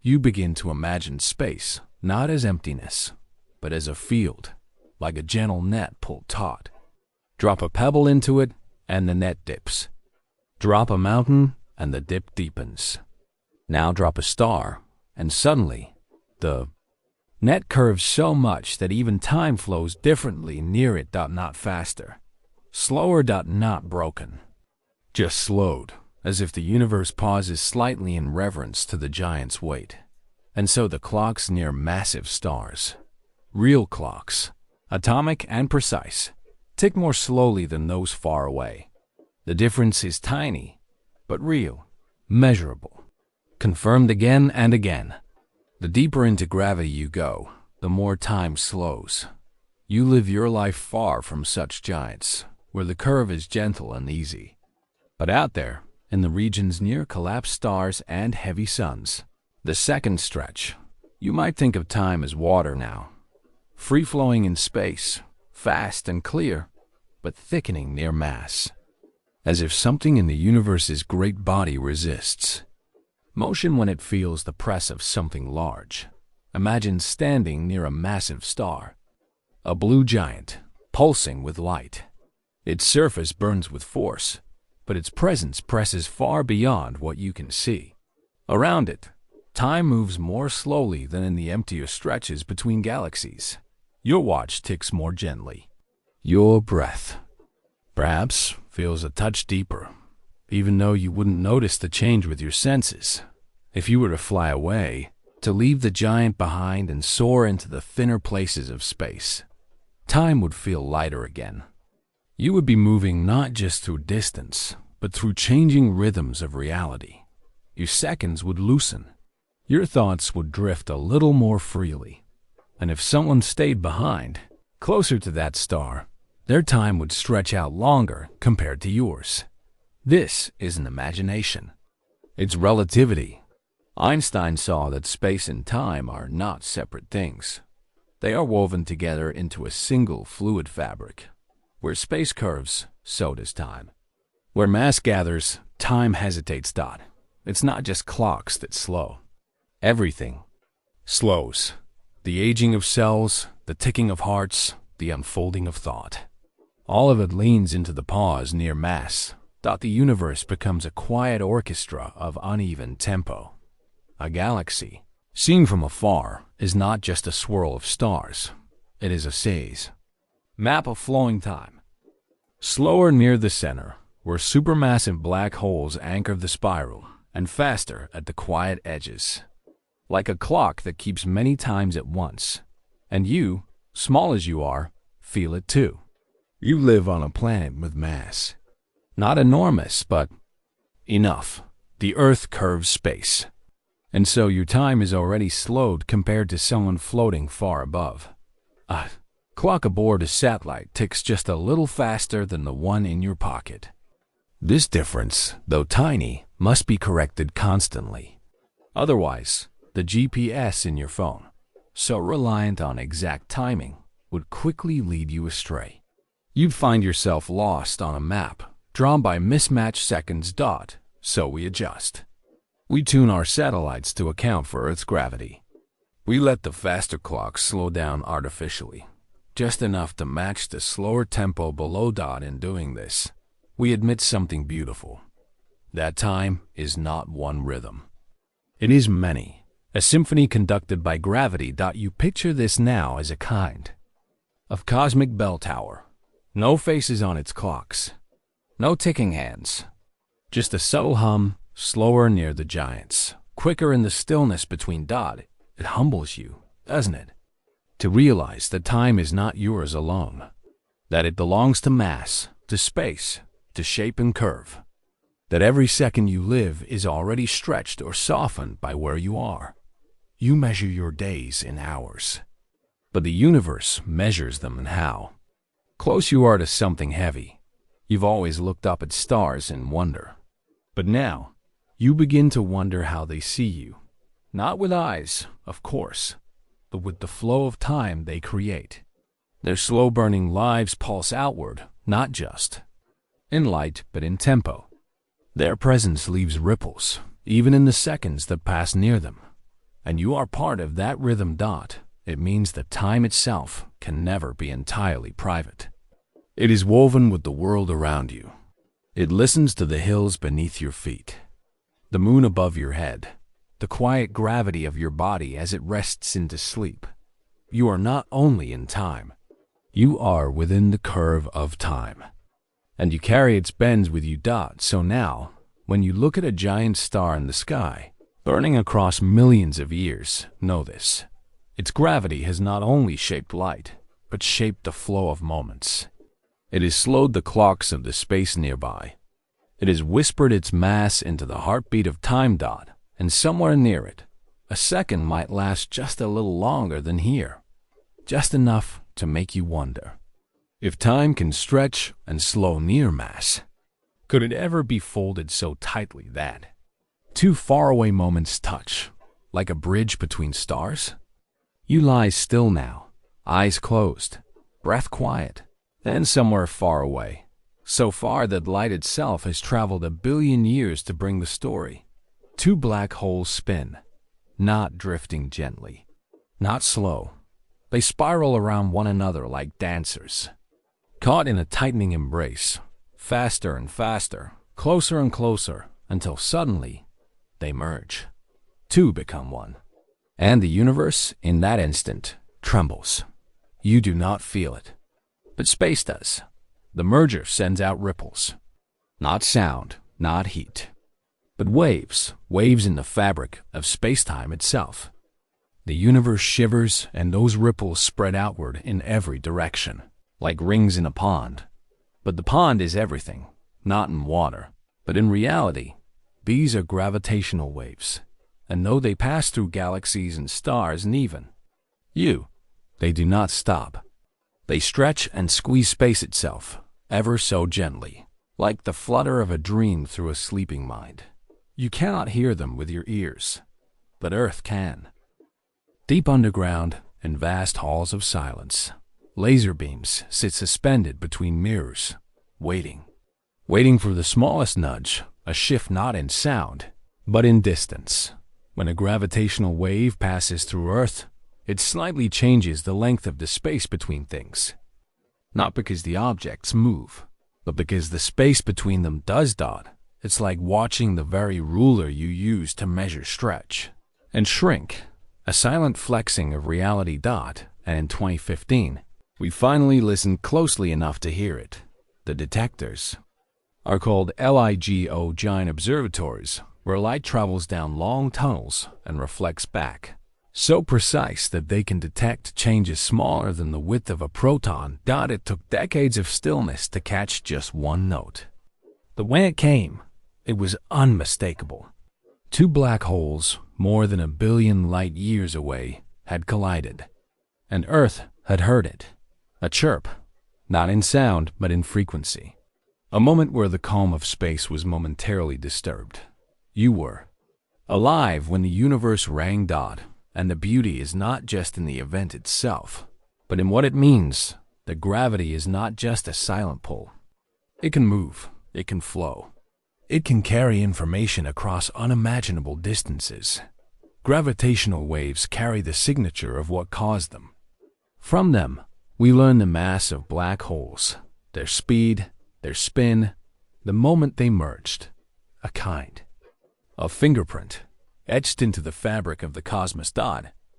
You begin to imagine space not as emptiness, but as a field, like a gentle net pulled taut. Drop a pebble into it, and the net dips. Drop a mountain, and the dip deepens. Now drop a star, and suddenly, the net curves so much that even time flows differently near it. Not faster, slower. Not broken, just slowed, as if the universe pauses slightly in reverence to the giant's weight. And so the clocks near massive stars, real clocks, atomic and precise, tick more slowly than those far away. The difference is tiny, but real, measurable, confirmed again and again. The deeper into gravity you go, the more time slows. You live your life far from such giants, where the curve is gentle and easy. But out there, in the regions near collapsed stars and heavy suns, the second stretch, you might think of time as water now, free-flowing in space, fast and clear, but thickening near mass, as if something in the universe's great body resists motion when it feels the press of something large. Imagine standing near a massive star, a blue giant, pulsing with light. Its surface burns with force, but its presence presses far beyond what you can see. Around it, time moves more slowly than in the emptier stretches between galaxies. Your watch ticks more gently. Your breath, perhaps, feels a touch deeper, even though you wouldn't notice the change with your senses. If you were to fly away, to leave the giant behind and soar into the thinner places of space, time would feel lighter again. You would be moving not just through distance, but through changing rhythms of reality. Your seconds would loosen. Your thoughts would drift a little more freely. And if someone stayed behind, closer to that star, their time would stretch out longer compared to yours. This is an imagination. It's relativity. Einstein saw that space and time are not separate things. They are woven together into a single fluid fabric. Where space curves, so does time. Where mass gathers, time hesitates. It's not just clocks that slow. Everything slows. The aging of cells, the ticking of hearts, the unfolding of thought. All of it leans into the pause near mass. The universe becomes a quiet orchestra of uneven tempo. A galaxy, Seen from afar is not just a swirl of stars. It is a phase map of flowing time. Slower near the center, where supermassive black holes anchor the spiral, and faster at the quiet edges. Like a clock that keeps many times at once. And you, small as you are, feel it too. You live on a planet with mass. Not enormous, but enough. The Earth curves space. And so your time is already slowed compared to someone floating far above. A clock aboard a satellite ticks just a little faster than the one in your pocket. This difference, though tiny, must be corrected constantly. Otherwise, the GPS in your phone, so reliant on exact timing, would quickly lead you astray. You'd find yourself lost on a map, drawn by mismatched seconds. So we adjust. We tune our satellites to account for Earth's gravity. We let the faster clocks slow down artificially, just enough to match the slower tempo below. In doing this, we admit something beautiful. That time is not one rhythm. It is many. A symphony conducted by gravity. You picture this now as a kind of cosmic bell tower. No faces on its clocks. No ticking hands. Just a subtle hum, slower near the giants, quicker in the stillness between. It humbles you, doesn't it? To realize that time is not yours alone. That it belongs to mass, to space, to shape and curve. That every second you live is already stretched or softened by where you are. You measure your days in hours. But the universe measures them in how close you are to something heavy. You've always looked up at stars in wonder. But now, you begin to wonder how they see you. Not with eyes, of course, but with the flow of time they create. Their slow-burning lives pulse outward, not just in light, but in tempo. Their presence leaves ripples, even in the seconds that pass near them. And you are part of that rhythm. It means that time itself can never be entirely private. It is woven with the world around you. It listens to the hills beneath your feet, the moon above your head, the quiet gravity of your body as it rests into sleep. You are not only in time, you are within the curve of time. And you carry its bends with you. So now, when you look at a giant star in the sky, burning across millions of years, know this. Its gravity has not only shaped light, but shaped the flow of moments. It has slowed the clocks of the space nearby. It has whispered its mass into the heartbeat of time. And somewhere near it, a second might last just a little longer than here. Just enough to make you wonder. If time can stretch and slow near mass, could it ever be folded so tightly that two faraway moments touch, like a bridge between stars? You lie still now, eyes closed, breath quiet. Then somewhere far away, so far that light itself has traveled 1 billion years to bring the story. Two black holes spin, not drifting gently, not slow. They spiral around one another like dancers, caught in a tightening embrace, faster and faster, closer and closer, until suddenly they merge. Two become one. And the universe, in that instant, trembles. You do not feel it. But space does. The merger sends out ripples. Not sound, not heat, but waves in the fabric of spacetime itself. The universe shivers, and those ripples spread outward in every direction, like rings in a pond. But the pond is everything, not in water. But in reality, these are gravitational waves. And though they pass through galaxies and stars and even you, they do not stop. They stretch and squeeze space itself, ever so gently, like the flutter of a dream through a sleeping mind. You cannot hear them with your ears, but Earth can. Deep underground, in vast halls of silence, laser beams sit suspended between mirrors, waiting for the smallest nudge, a shift not in sound, but in distance. When a gravitational wave passes through Earth, it slightly changes the length of the space between things. Not because the objects move, but because the space between them does. It's like watching the very ruler you use to measure stretch and shrink a silent flexing of reality. And in 2015, we finally listened closely enough to hear it. The detectors are called LIGO giant observatories, where light travels down long tunnels and reflects back, so precise that they can detect changes smaller than the width of a proton. It took decades of stillness to catch just one note. But when it came, it was unmistakable. Two black holes, more than 1 billion light years away, had collided, and Earth had heard it. A chirp, not in sound but in frequency. A moment where the calm of space was momentarily disturbed. You were alive when the universe rang. And the beauty is not just in the event itself, but in what it means. That gravity is not just a silent pull. It can move, it can flow. It can carry information across unimaginable distances. Gravitational waves carry the signature of what caused them. From them, we learn the mass of black holes, their speed, their spin, the moment they merged. A kind of fingerprint etched into the fabric of the cosmos.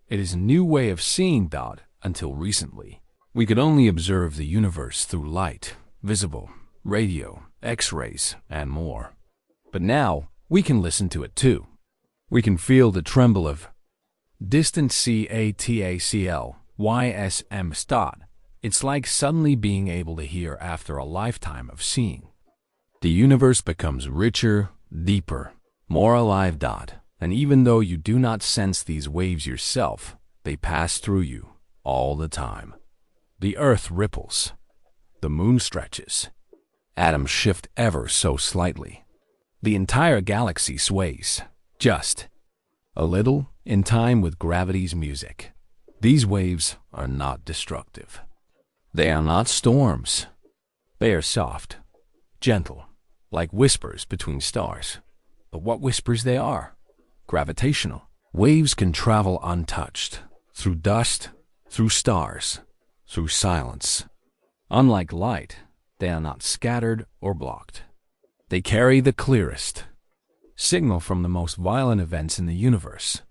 It is a new way of seeing. Until recently, we could only observe the universe through light, visible, radio, X-rays, and more. But now, we can listen to it too. We can feel the tremble of distant cataclysm. It's like suddenly being able to hear after a lifetime of seeing. The universe becomes richer, deeper, more alive. And even though you do not sense these waves yourself, they pass through you all the time. The earth ripples. The moon stretches. Atoms shift ever so slightly. The entire galaxy sways, just a little, in time with gravity's music. These waves are not destructive. They are not storms. They are soft, gentle, like whispers between stars. But what whispers they are? Gravitational. Waves can travel untouched, through dust, through stars, through silence. Unlike light, they are not scattered or blocked. They carry the clearest signal from the most violent events in the universe.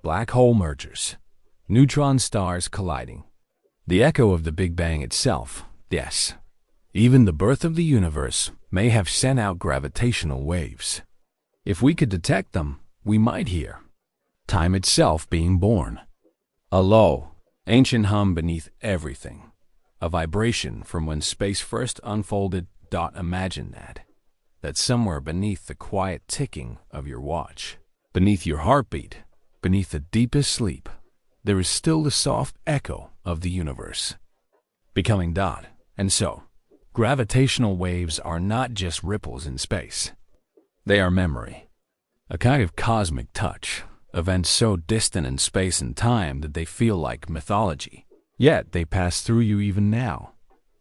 Black hole mergers, neutron stars colliding. The echo of the Big Bang itself, yes. Even the birth of the universe may have sent out gravitational waves. If we could detect them, we might hear time itself being born. A low, ancient hum beneath everything. A vibration from when space first unfolded. Imagine that somewhere beneath the quiet ticking of your watch, beneath your heartbeat, beneath the deepest sleep, there is still the soft echo of the universe. Becoming. And so, gravitational waves are not just ripples in space. They are memory. A kind of cosmic touch, events so distant in space and time that they feel like mythology. Yet they pass through you even now.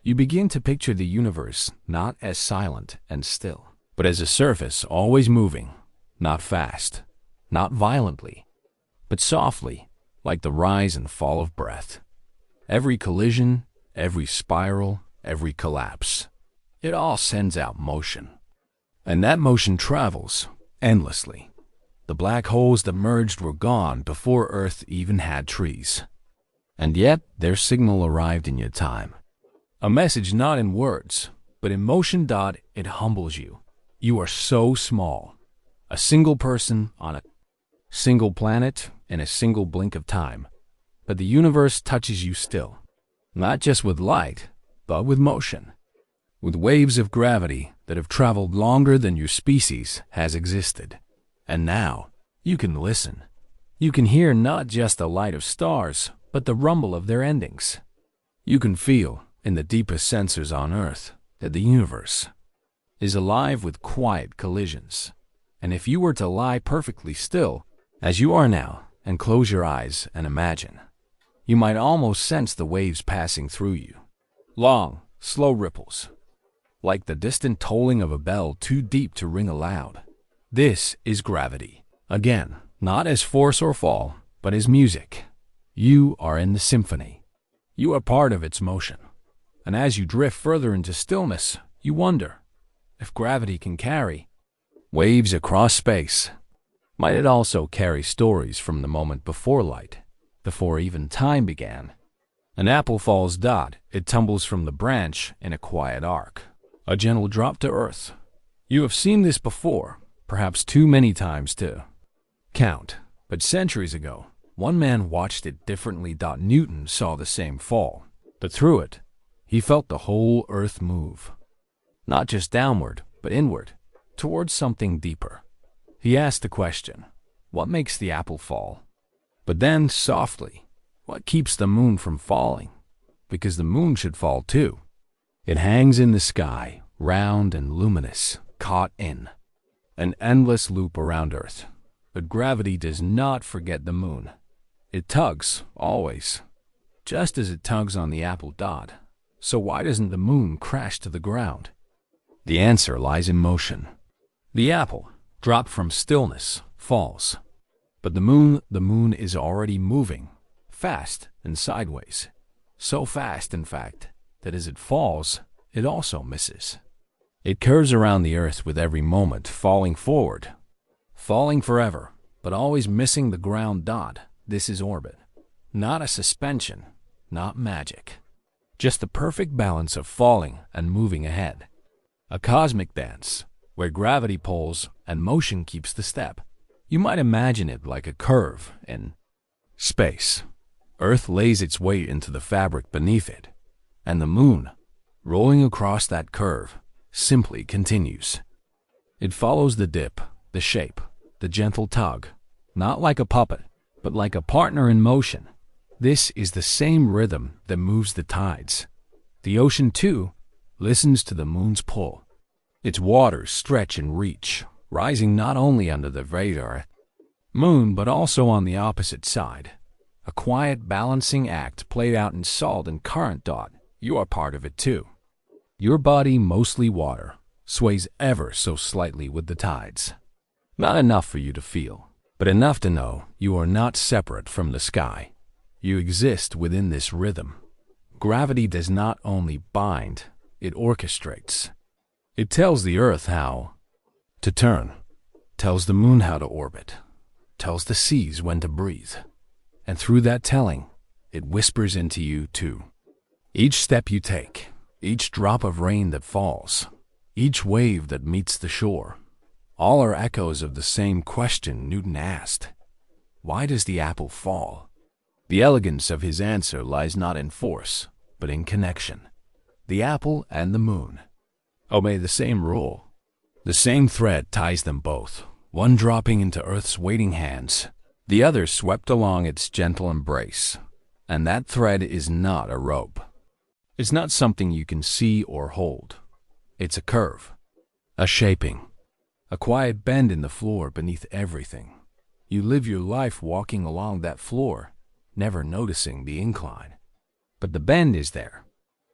You begin to picture the universe not as silent and still, but as a surface always moving, not fast, not violently, but softly, like the rise and fall of breath. Every collision, every spiral, every collapse, it all sends out motion. And that motion travels endlessly. The black holes that merged were gone before Earth even had trees. And yet their signal arrived in your time. A message not in words, but in motion. It humbles you. You are so small. A single person on a single planet in a single blink of time. But the universe touches you still. Not just with light, but with motion. With waves of gravity that have traveled longer than your species has existed. And now, you can listen. You can hear not just the light of stars, but the rumble of their endings. You can feel, in the deepest sensors on Earth, that the universe is alive with quiet collisions. And if you were to lie perfectly still, as you are now, and close your eyes and imagine, you might almost sense the waves passing through you. Long, slow ripples, like the distant tolling of a bell too deep to ring aloud. This is gravity. Again, not as force or fall, but as music. You are in the symphony. You are part of its motion. And as you drift further into stillness, you wonder, if gravity can carry waves across space, might it also carry stories from the moment before light? before even time began. An apple falls. It tumbles from the branch in a quiet arc, a gentle drop to earth. You have seen this before, perhaps too many times to count, but centuries ago, one man watched it differently. Newton saw the same fall, but through it, he felt the whole earth move, not just downward, but inward, towards something deeper. He asked the question, what makes the apple fall? But then, softly, what keeps the moon from falling? Because the moon should fall too. It hangs in the sky, round and luminous, caught in an endless loop around Earth. But gravity does not forget the moon. It tugs, always, just as it tugs on the apple. So why doesn't the moon crash to the ground? The answer lies in motion. The apple, dropped from stillness, falls. But the moon is already moving, fast and sideways. So fast, in fact, that as it falls, it also misses. It curves around the earth with every moment, falling forward, falling forever, but always missing the ground. This is orbit, not a suspension, not magic. Just the perfect balance of falling and moving ahead. A cosmic dance, where gravity pulls and motion keeps the step. You might imagine it like a curve in space. Earth lays its weight into the fabric beneath it, and the moon, rolling across that curve, simply continues. It follows the dip, the shape, the gentle tug, not like a puppet, but like a partner in motion. This is the same rhythm that moves the tides. The ocean, too, listens to the moon's pull. Its waters stretch and reach, rising not only under the radar moon, but also on the opposite side. A quiet balancing act played out in salt and current. You are part of it too. Your body, mostly water, sways ever so slightly with the tides. Not enough for you to feel, but enough to know you are not separate from the sky. You exist within this rhythm. Gravity does not only bind, it orchestrates. It tells the earth how to turn, tells the moon how to orbit, tells the seas when to breathe. And through that telling, it whispers into you too. Each step you take, each drop of rain that falls, each wave that meets the shore, all are echoes of the same question Newton asked. Why does the apple fall? The elegance of his answer lies not in force, but in connection. The apple and the moon obey the same rule. The same thread ties them both, one dropping into Earth's waiting hands, the other swept along its gentle embrace. And that thread is not a rope. It's not something you can see or hold. It's a curve, a shaping, a quiet bend in the floor beneath everything. You live your life walking along that floor, never noticing the incline. But the bend is there.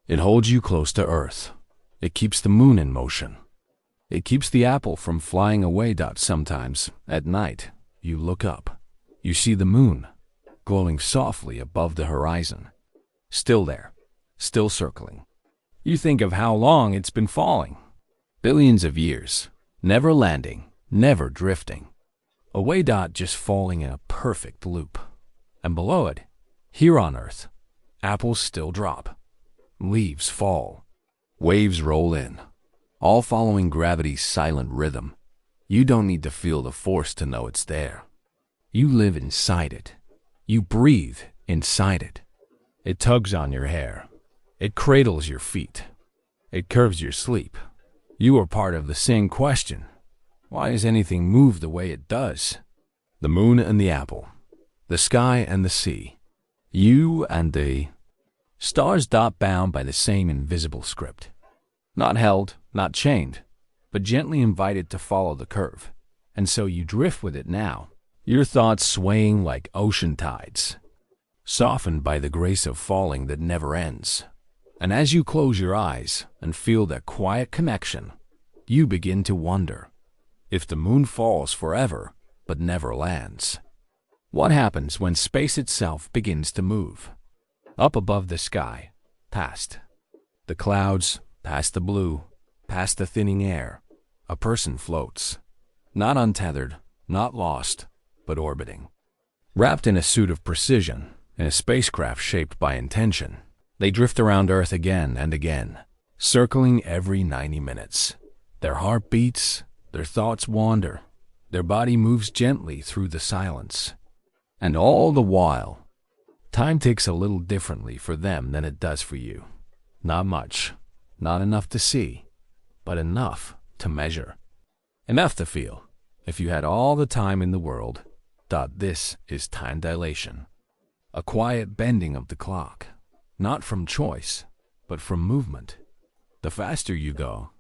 It holds you close to Earth. It keeps the moon in motion. It keeps the apple from flying away. Sometimes, at night, you look up. You see the moon, glowing softly above the horizon. Still there, still circling. You think of how long it's been falling. Billions of years, never landing, never drifting. Away. Just falling in a perfect loop. And below it, here on Earth, apples still drop. Leaves fall. Waves roll in. All following gravity's silent rhythm. You don't need to feel the force to know it's there. You live inside it. You breathe inside it. It tugs on your hair. It cradles your feet. It curves your sleep. You are part of the same question. Why does anything move the way it does? The moon and the apple. The sky and the sea. You and the stars. Bound by the same invisible script. Not held, not chained, but gently invited to follow the curve. And so you drift with it now, your thoughts swaying like ocean tides, softened by the grace of falling that never ends. And as you close your eyes and feel that quiet connection, you begin to wonder if the moon falls forever but never lands. What happens when space itself begins to move? Up above the sky, past the clouds, past the blue, past the thinning air, a person floats, not untethered, not lost, but orbiting. Wrapped in a suit of precision, In a spacecraft shaped by intention, they drift around Earth again and again, circling every 90 minutes. Their heart beats, their thoughts wander, their body moves gently through the silence. And all the while, time ticks a little differently for them than it does for you. Not much, not enough to see, but enough to measure. Enough to feel, if you had all the time in the world. This is time dilation. A quiet bending of the clock, not from choice, but from movement. The faster you go,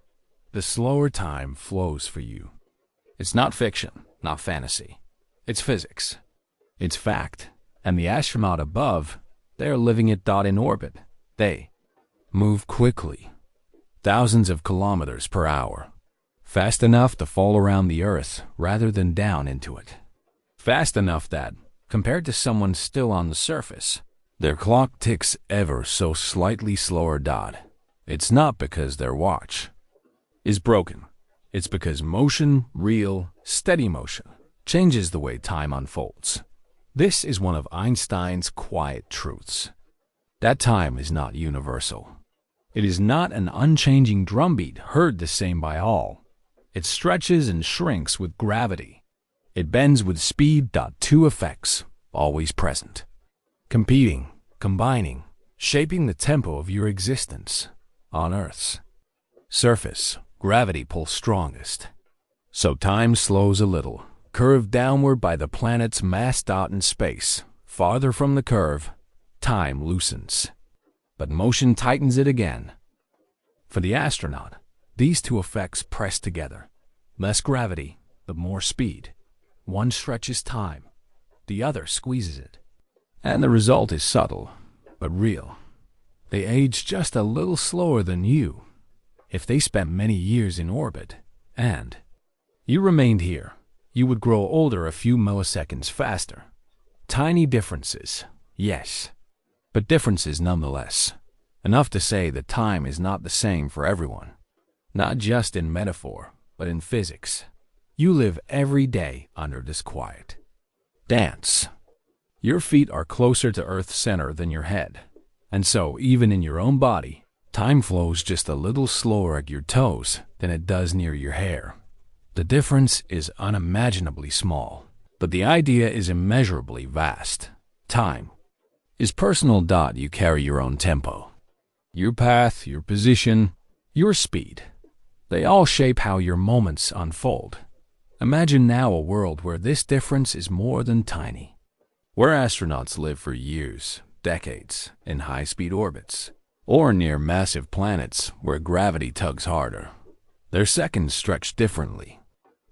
the slower time flows for you. It's not fiction, not fantasy. It's physics. It's fact. And the astronaut above, they're living it. In orbit. They move quickly, thousands of kilometers per hour, fast enough to fall around the Earth rather than down into it. Fast enough that, compared to someone still on the surface, their clock ticks ever so slightly slower. It's not because their watch is broken. It's because motion, real, steady motion, changes the way time unfolds. This is one of Einstein's quiet truths. That time is not universal. It is not an unchanging drumbeat heard the same by all. It stretches and shrinks with gravity. It bends with speed. Two effects, always present. Competing, combining, shaping the tempo of your existence. On Earth's surface, gravity pulls strongest. So time slows a little, curved downward by the planet's mass. In space, farther from the curve, time loosens. But motion tightens it again. For the astronaut, these two effects press together. Less gravity, but more speed. One stretches time, the other squeezes it. And the result is subtle, but real. They age just a little slower than you. If they spent many years in orbit, and you remained here, you would grow older a few milliseconds faster. Tiny differences, yes, but differences nonetheless. Enough to say that time is not the same for everyone. Not just in metaphor, but in physics. You live every day under this quiet dance. Your feet are closer to Earth's center than your head. And so, even in your own body, time flows just a little slower at your toes than it does near your hair. The difference is unimaginably small, but the idea is immeasurably vast. Time is personal. You carry your own tempo. Your path, your position, your speed. They all shape how your moments unfold. Imagine now a world where this difference is more than tiny. Where astronauts live for years, decades, in high-speed orbits, or near massive planets where gravity tugs harder. Their seconds stretch differently.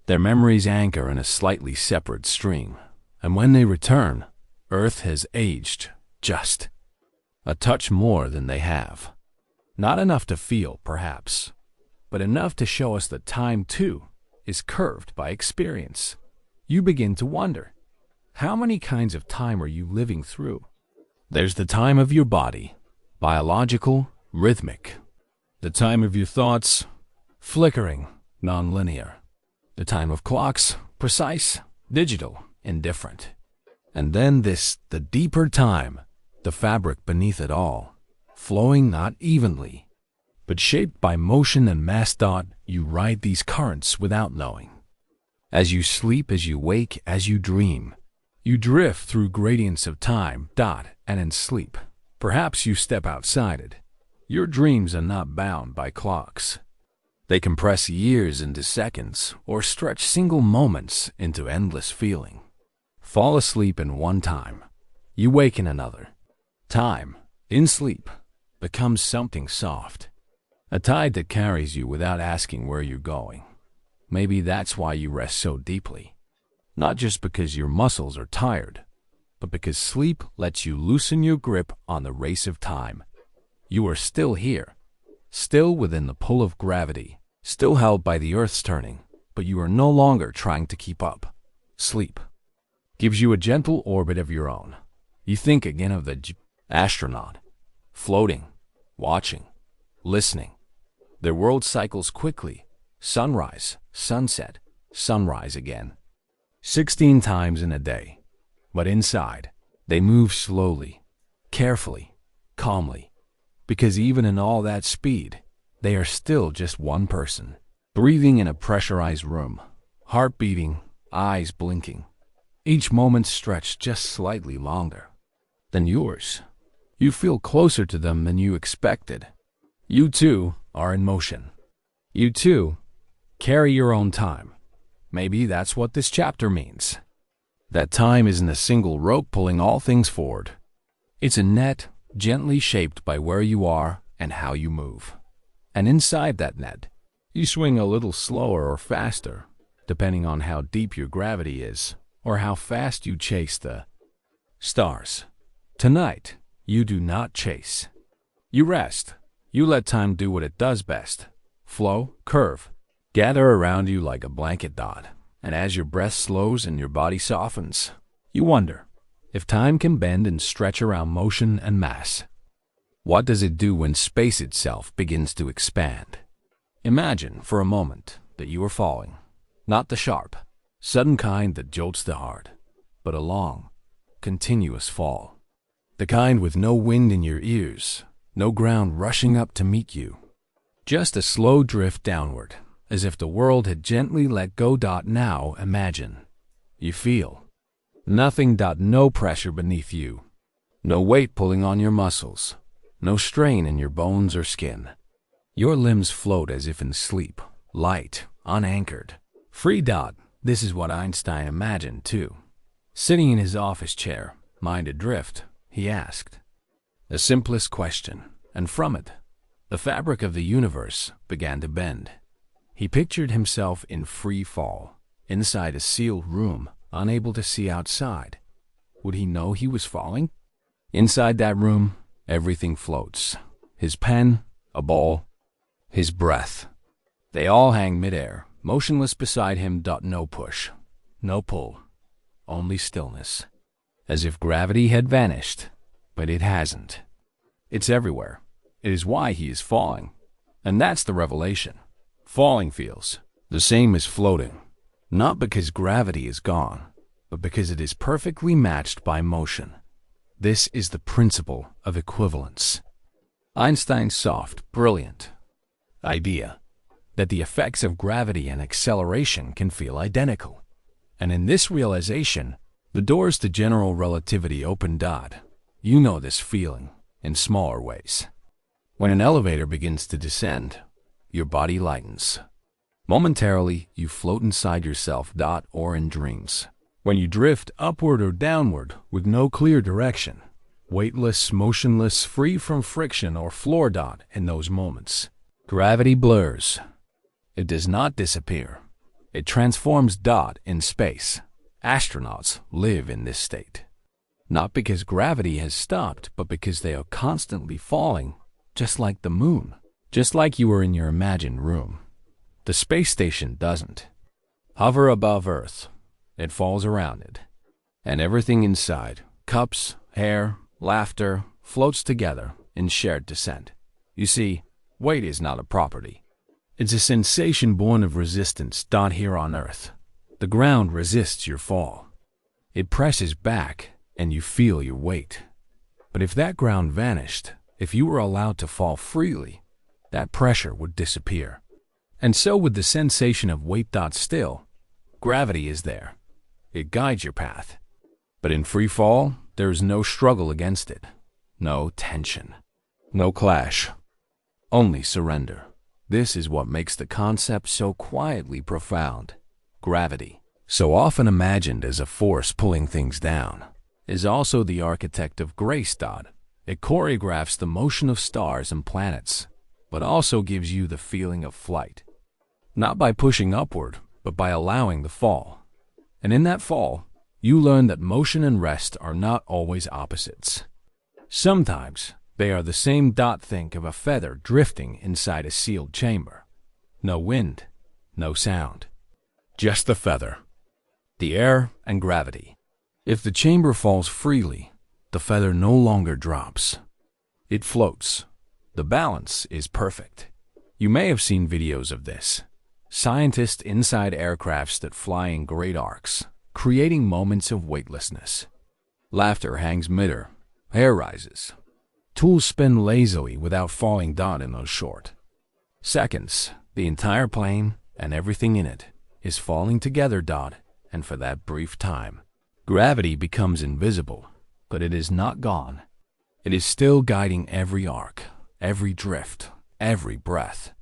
Their memories anchor in a slightly separate stream. And when they return, Earth has aged just a touch more than they have. Not enough to feel, perhaps, but enough to show us that time, too, is curved by experience. You begin to wonder, how many kinds of time are you living through? There's the time of your body, biological, rhythmic. The time of your thoughts, flickering, non-linear. The time of clocks, precise, digital, indifferent. And then the deeper time, the fabric beneath it all, flowing not evenly, but shaped by motion and mass. You ride these currents without knowing. As you sleep, as you wake, as you dream, you drift through gradients of time. And in sleep, perhaps you step outside it. Your dreams are not bound by clocks. They compress years into seconds or stretch single moments into endless feeling. Fall asleep in one time, you wake in another. Time, in sleep, becomes something soft. A tide that carries you without asking where you're going. Maybe that's why you rest so deeply. Not just because your muscles are tired, but because sleep lets you loosen your grip on the race of time. You are still here, still within the pull of gravity, still held by the Earth's turning, but you are no longer trying to keep up. Sleep gives you a gentle orbit of your own. You think again of the astronaut, floating, watching, listening. Their world cycles quickly, sunrise, sunset, sunrise again. 16 times in a day. But inside, They move slowly, carefully, calmly, because even in all that speed, they are still just one person, breathing in a pressurized room, heart beating, eyes blinking, each moment stretched just slightly longer than yours. You feel closer to them than you expected. You too are in motion. You too carry your own time. Maybe that's what this chapter means. That time isn't a single rope pulling all things forward. It's a net gently shaped by where you are and how you move. And inside that net, you swing a little slower or faster, depending on how deep your gravity is or how fast you chase the stars. Tonight, you do not chase. You rest. You let time do what it does best. Flow, curve, gather around you like a blanket dot. And as your breath slows and your body softens, you wonder if time can bend and stretch around motion and mass. What does it do when space itself begins to expand? Imagine for a moment that you are falling, not the sharp, sudden kind that jolts the heart, but a long, continuous fall. The kind with no wind in your ears, no ground rushing up to meet you. Just a slow drift downward, as if the world had gently let go. Now imagine. You feel. Nothing. No pressure beneath you. No weight pulling on your muscles. No strain in your bones or skin. Your limbs float as if in sleep, light, unanchored, free. This is what Einstein imagined too. Sitting in his office chair, mind adrift, he asked the simplest question, and from it, the fabric of the universe began to bend. He pictured himself in free fall, inside a sealed room, unable to see outside. Would he know he was falling? Inside that room, everything floats. His pen, a ball, his breath. They all hang midair, motionless beside him. No push, no pull, only stillness. As if gravity had vanished, but it hasn't. It's everywhere. It is why he is falling. And that's the revelation. Falling feels the same as floating, not because gravity is gone, but because it is perfectly matched by motion. This is the principle of equivalence. Einstein's soft, brilliant idea that the effects of gravity and acceleration can feel identical. And in this realization, the doors to general relativity open. You know this feeling in smaller ways. When an elevator begins to descend, your body lightens. Momentarily, you float inside yourself. Or in dreams. When you drift upward or downward with no clear direction, weightless, motionless, free from friction or floor. In those moments, gravity blurs. It does not disappear. It transforms. In space, astronauts live in this state. Not because gravity has stopped, but because they are constantly falling, just like the moon. Just like you were in your imagined room. The space station doesn't hover above Earth. It falls around it. And everything inside, cups, hair, laughter, floats together in shared descent. You see, weight is not a property. It's a sensation born of resistance. Here on Earth, the ground resists your fall. It presses back, and you feel your weight. But if that ground vanished, if you were allowed to fall freely, that pressure would disappear. And so would the sensation of weight. Still, gravity is there. It guides your path. But in free fall, there is no struggle against it. No tension. No clash. Only surrender. This is what makes the concept so quietly profound. Gravity, so often imagined as a force pulling things down, is also the architect of grace. It choreographs the motion of stars and planets, but also gives you the feeling of flight. Not by pushing upward, but by allowing the fall. And in that fall, you learn that motion and rest are not always opposites. Sometimes they are the same. Think of a feather drifting inside a sealed chamber. No wind, no sound. Just the feather, the air, and gravity. If the chamber falls freely, the feather no longer drops. It floats. The balance is perfect. You may have seen videos of this. Scientists inside aircrafts that fly in great arcs, creating moments of weightlessness. Laughter hangs midair. Hair rises. Tools spin lazily without falling. In those short seconds, the entire plane and everything in it is falling together. And for that brief time, gravity becomes invisible, but it is not gone. It is still guiding every arc, every drift, every breath.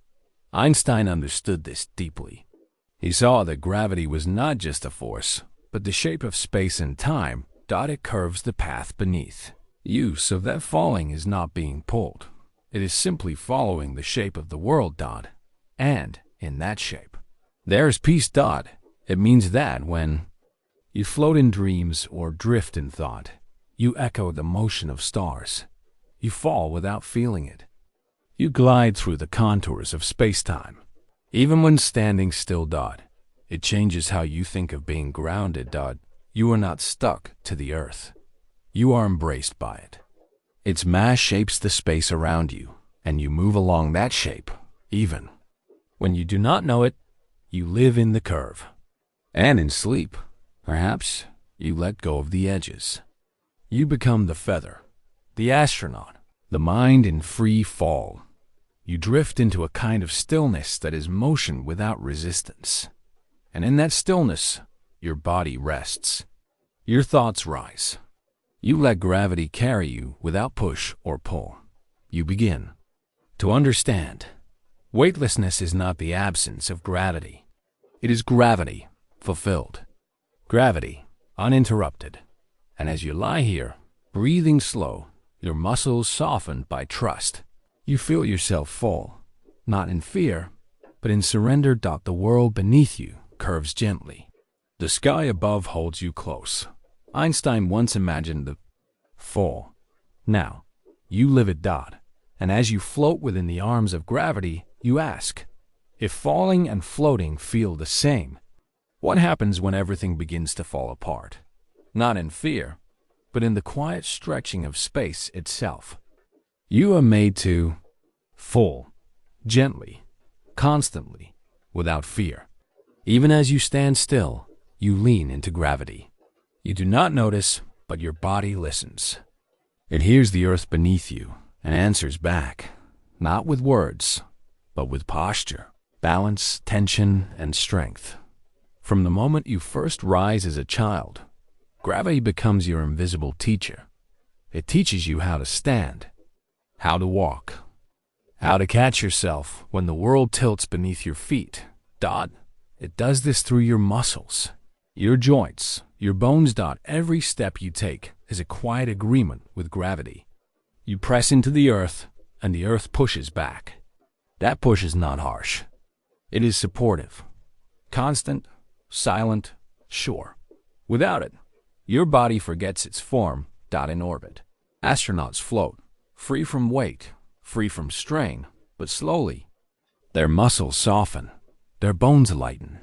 Einstein understood this deeply. He saw that gravity was not just a force, but the shape of space and time. It curves the path beneath you, so that falling is not being pulled. It is simply following the shape of the world. And in that shape, there's peace. It means that when you float in dreams or drift in thought, you echo the motion of stars. You fall without feeling it. You glide through the contours of spacetime. Even when standing still. It changes how you think of being grounded. You are not stuck to the earth. You are embraced by it. Its mass shapes the space around you, and you move along that shape, even when you do not know it. You live in the curve. And in sleep, perhaps, you let go of the edges. You become the feather, the astronaut, the mind in free fall. You drift into a kind of stillness that is motion without resistance. And in that stillness, your body rests. Your thoughts rise. You let gravity carry you without push or pull. You begin to understand. Weightlessness is not the absence of gravity. It is gravity fulfilled. Gravity uninterrupted. And as you lie here, breathing slow, your muscles softened by trust, you feel yourself fall, not in fear, but in surrender. The world beneath you curves gently. The sky above holds you close. Einstein once imagined the fall. Now, you live it. And as you float within the arms of gravity, you ask, if falling and floating feel the same, what happens when everything begins to fall apart? Not in fear, but in the quiet stretching of space itself. You are made to fall, gently, constantly, without fear. Even as you stand still, you lean into gravity. You do not notice, but your body listens. It hears the earth beneath you and answers back, not with words, but with posture, balance, tension, and strength. From the moment you first rise as a child, gravity becomes your invisible teacher. It teaches you how to stand, how to walk, how to catch yourself when the world tilts beneath your feet. It does this through your muscles, your joints, your bones. Every step you take is a quiet agreement with gravity. You press into the earth, and the earth pushes back. That push is not harsh. It is supportive, constant, silent, sure. Without it, your body forgets its form. In orbit, astronauts float, free from weight, free from strain, but slowly. Their muscles soften, their bones lighten,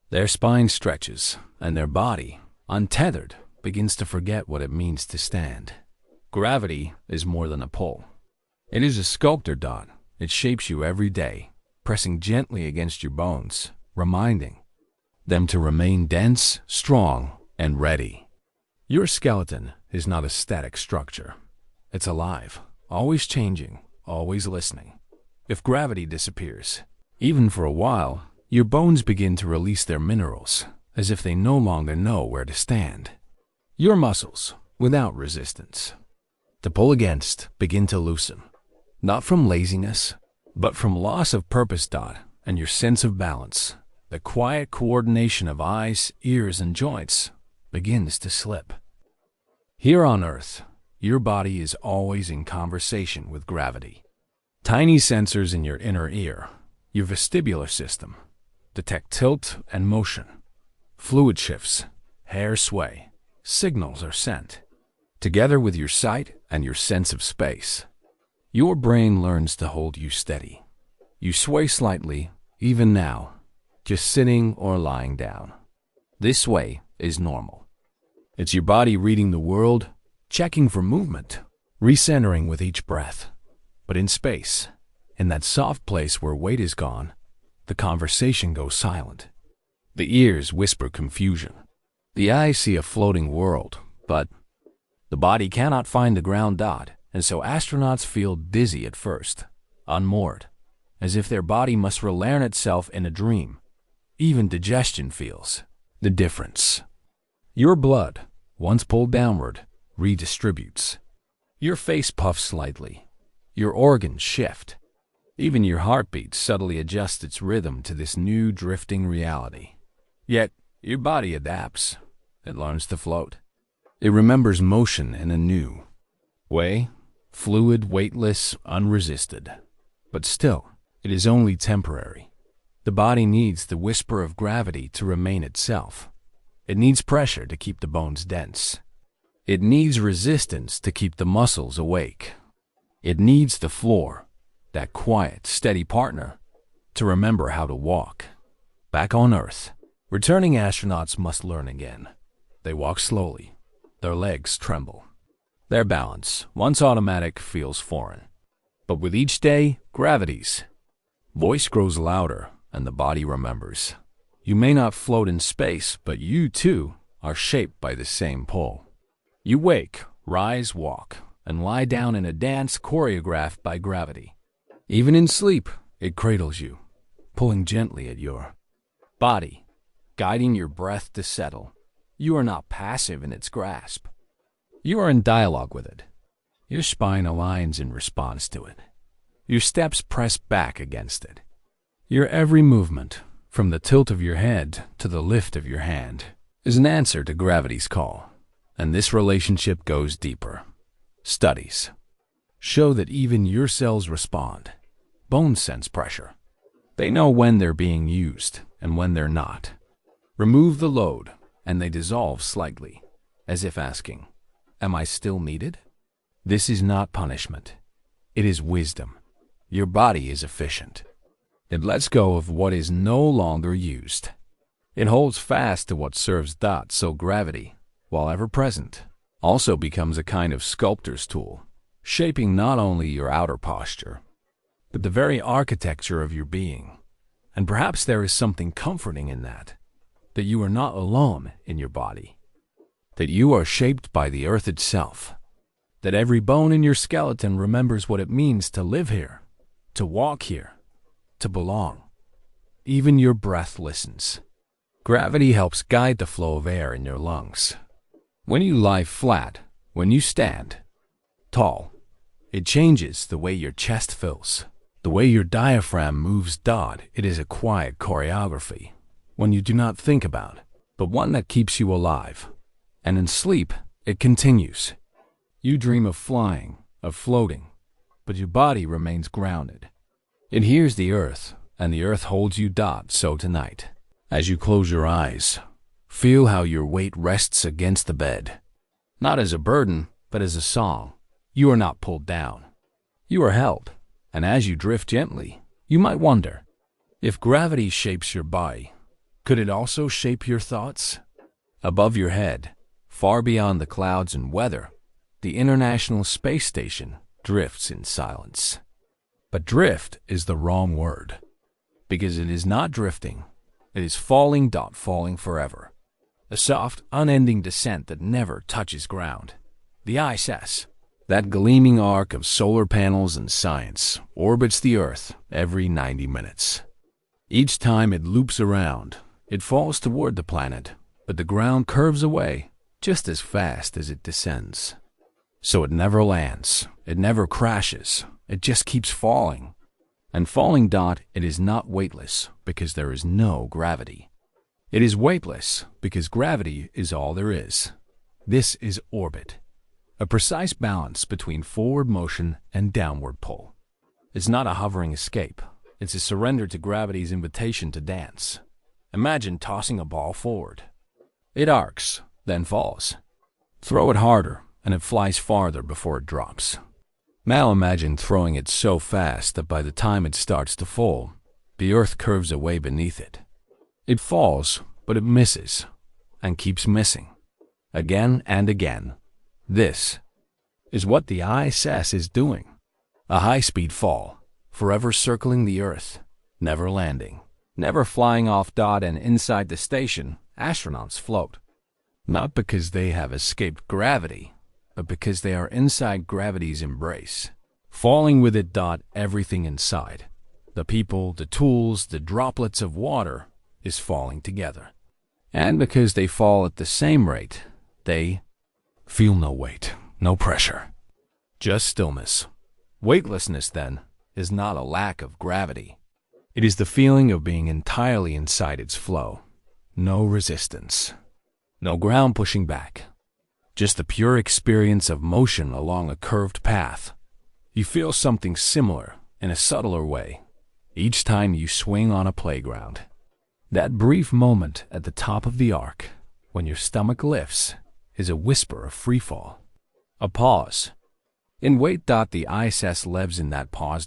their spine stretches, and their body, untethered, begins to forget what it means to stand. Gravity is more than a pull. It is a sculptor. It shapes you every day, pressing gently against your bones, reminding them to remain dense, strong, and ready. Your skeleton is not a static structure. It's alive, always changing, always listening. If gravity disappears, even for a while, your bones begin to release their minerals, as if they no longer know where to stand. Your muscles, without resistance, to pull against, begin to loosen. Not from laziness, but from loss of purpose. And your sense of balance, the quiet coordination of eyes, ears, and joints, begins to slip. Here on Earth, your body is always in conversation with gravity. Tiny sensors in your inner ear, your vestibular system, detect tilt and motion. Fluid shifts, hair sway, signals are sent. Together with your sight and your sense of space, your brain learns to hold you steady. You sway slightly, even now, just sitting or lying down. This sway is normal. It's your body reading the world, checking for movement, recentering with each breath. But in space, in that soft place where weight is gone, the conversation goes silent. The ears whisper confusion. The eyes see a floating world, but The body cannot find the ground. And so astronauts feel dizzy at first, unmoored, as if their body must relearn itself in a dream. Even digestion feels the difference. Your blood, once pulled downward, redistributes. Your face puffs slightly. Your organs shift. Even your heartbeat subtly adjusts its rhythm to this new drifting reality. Yet, your body adapts. It learns to float. It remembers motion in a new way, fluid, weightless, unresisted. But still, it is only temporary. The body needs the whisper of gravity to remain itself. It needs pressure to keep the bones dense. It needs resistance to keep the muscles awake. It needs the floor, that quiet, steady partner, to remember how to walk. Back on Earth, returning astronauts must learn again. They walk slowly. Their legs tremble. Their balance, once automatic, feels foreign. But with each day, gravity's voice grows louder and the body remembers. You may not float in space, but you too are shaped by the same pull. You wake, rise, walk, and lie down in a dance choreographed by gravity. Even in sleep, it cradles you, pulling gently at your body, guiding your breath to settle. You are not passive in its grasp. You are in dialogue with it. Your spine aligns in response to it. Your steps press back against it. Your every movement, from the tilt of your head to the lift of your hand, is an answer to gravity's call. And this relationship goes deeper. Studies show that even your cells respond. Bones sense pressure. They know when they're being used and when they're not. Remove the load, and they dissolve slightly, as if asking, "Am I still needed?" This is not punishment. It is wisdom. Your body is efficient. It lets go of what is no longer used. It holds fast to what serves. So gravity, while ever present, also becomes a kind of sculptor's tool, shaping not only your outer posture, but the very architecture of your being. And perhaps there is something comforting in that you are not alone in your body, that you are shaped by the earth itself, that every bone in your skeleton remembers what it means to live here, to walk here, to belong. Even your breath listens. Gravity helps guide the flow of air in your lungs. When you lie flat, when you stand tall, it changes the way your chest fills, the way your diaphragm moves. It is a quiet choreography, one you do not think about, but one that keeps you alive. And in sleep, it continues. You dream of flying, of floating, but your body remains grounded. It hears the earth, and the earth holds you. So tonight, as you close your eyes, feel how your weight rests against the bed. Not as a burden, but as a song. You are not pulled down. You are held, and as you drift gently, you might wonder, if gravity shapes your body, could it also shape your thoughts? Above your head, far beyond the clouds and weather, the International Space Station drifts in silence. But drift is the wrong word, because it is not drifting. It is falling. Falling forever. A soft, unending descent that never touches ground. The ISS, that gleaming arc of solar panels and science, orbits the Earth every 90 minutes. Each time it loops around, it falls toward the planet, but the ground curves away just as fast as it descends. So it never lands, it never crashes, it just keeps falling. And falling. It is not weightless because there is no gravity. It is weightless because gravity is all there is. This is orbit, a precise balance between forward motion and downward pull. It's not a hovering escape. It's a surrender to gravity's invitation to dance. Imagine tossing a ball forward. It arcs, then falls. Throw it harder, and it flies farther before it drops. Now imagine throwing it so fast that by the time it starts to fall, the earth curves away beneath it. It falls, but it misses, and keeps missing, again and again. This is what the ISS is doing. A high-speed fall, forever circling the earth, never landing, never flying off. And inside the station, astronauts float. Not because they have escaped gravity, but because they are inside gravity's embrace. Falling with it. Everything inside, the people, the tools, the droplets of water, is falling together. And because they fall at the same rate, they feel no weight, no pressure, just stillness. Weightlessness, then, is not a lack of gravity. It is the feeling of being entirely inside its flow. No resistance, no ground pushing back, just the pure experience of motion along a curved path. You feel something similar in a subtler way each time you swing on a playground. That brief moment at the top of the arc, when your stomach lifts, is a whisper of freefall, a pause. In weight. The ISS lives in that pause.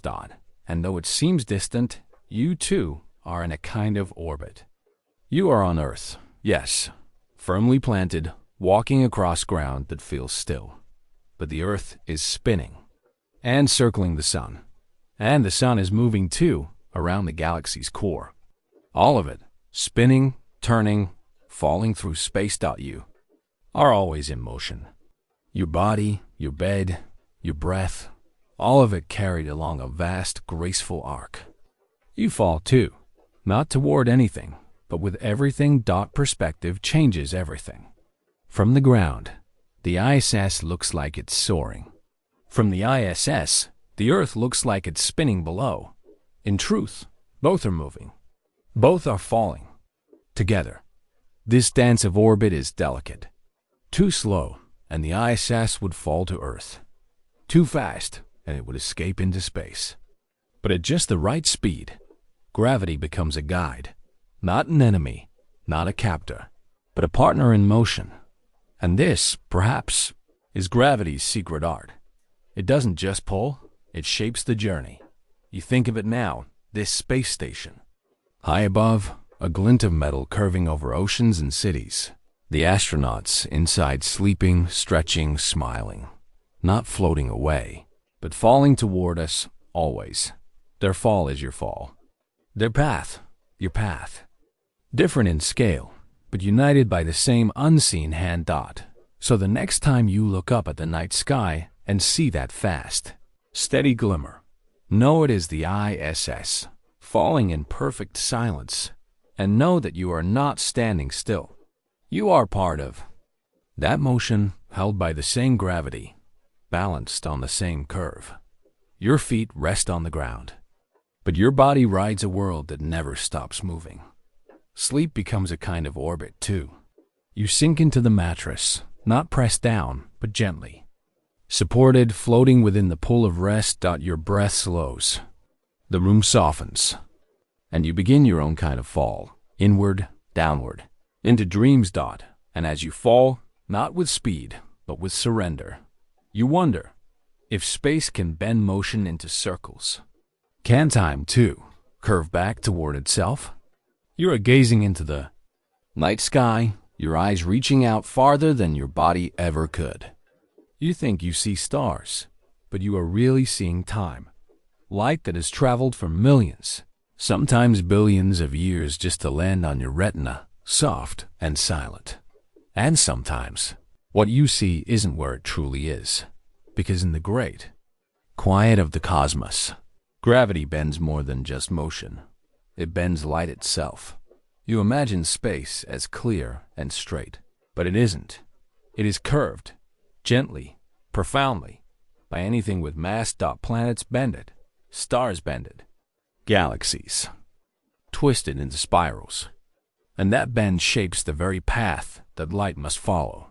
And though it seems distant, you too are in a kind of orbit. You are on Earth, yes, firmly planted, walking across ground that feels still. But the Earth is spinning and circling the sun. And the sun is moving too around the galaxy's core. All of it, spinning, turning, falling through space. You are always in motion. Your body, your bed, your breath, all of it carried along a vast, graceful arc. You fall too, not toward anything, but with everything. Perspective changes everything. From the ground, the ISS looks like it's soaring. From the ISS, the Earth looks like it's spinning below. In truth, both are moving. Both are falling. Together. This dance of orbit is delicate. Too slow, and the ISS would fall to Earth. Too fast, and it would escape into space. But at just the right speed, gravity becomes a guide. Not an enemy, not a captor, but a partner in motion. And this, perhaps, is gravity's secret art. It doesn't just pull, it shapes the journey. You think of it now, this space station. High above, a glint of metal curving over oceans and cities. The astronauts inside sleeping, stretching, smiling. Not floating away, but falling toward us, always. Their fall is your fall. Their path, your path. Different in scale, but united by the same unseen hand. So the next time you look up at the night sky and see that fast, steady glimmer, know it is the ISS, falling in perfect silence, and know that you are not standing still. You are part of that motion, held by the same gravity, balanced on the same curve. Your feet rest on the ground, but your body rides a world that never stops moving. Sleep becomes a kind of orbit, too. You sink into the mattress, not pressed down, but gently. Supported, floating within the pull of rest. Your breath slows. The room softens, and you begin your own kind of fall, inward, downward, into dreams. And as you fall, not with speed, but with surrender, you wonder if space can bend motion into circles. Can time, too, curve back toward itself? You are gazing into the night sky, your eyes reaching out farther than your body ever could. You think you see stars, but you are really seeing time. Light that has traveled for millions, sometimes billions of years just to land on your retina, soft and silent. And sometimes, what you see isn't where it truly is, because in the great quiet of the cosmos, gravity bends more than just motion. It bends light itself. You imagine space as clear and straight, but it isn't. It is curved, gently, profoundly, by anything with mass. Planets bend it, stars bend it, galaxies twisted into spirals. And that bend shapes the very path that light must follow.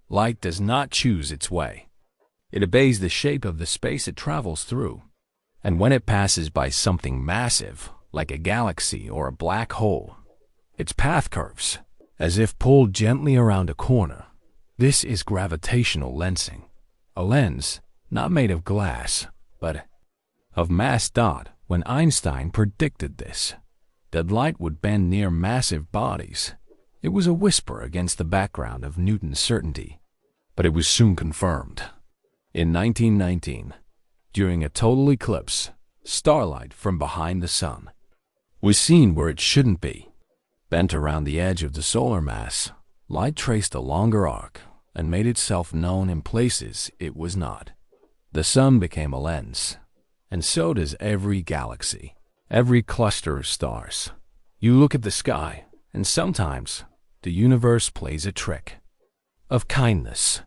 Light does not choose its way. It obeys the shape of the space it travels through. And when it passes by something massive, like a galaxy or a black hole, its path curves, as if pulled gently around a corner. This is gravitational lensing, a lens not made of glass, but of mass. When Einstein predicted this, that light would bend near massive bodies, it was a whisper against the background of Newton's certainty, but it was soon confirmed. In 1919, during a total eclipse, starlight from behind the sun was seen where it shouldn't be. Bent around the edge of the solar mass, light traced a longer arc, and made itself known in places it was not. The sun became a lens, and so does every galaxy, every cluster of stars. You look at the sky, and sometimes the universe plays a trick of kindness.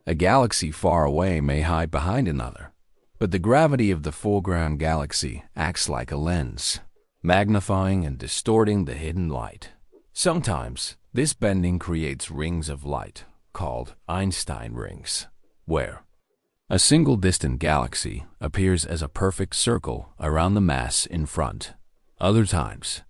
A galaxy far away may hide behind another, but the gravity of the foreground galaxy acts like a lens, magnifying and distorting the hidden light. Sometimes this bending creates rings of light, called Einstein rings, where a single distant galaxy appears as a perfect circle around the mass in front. Other times,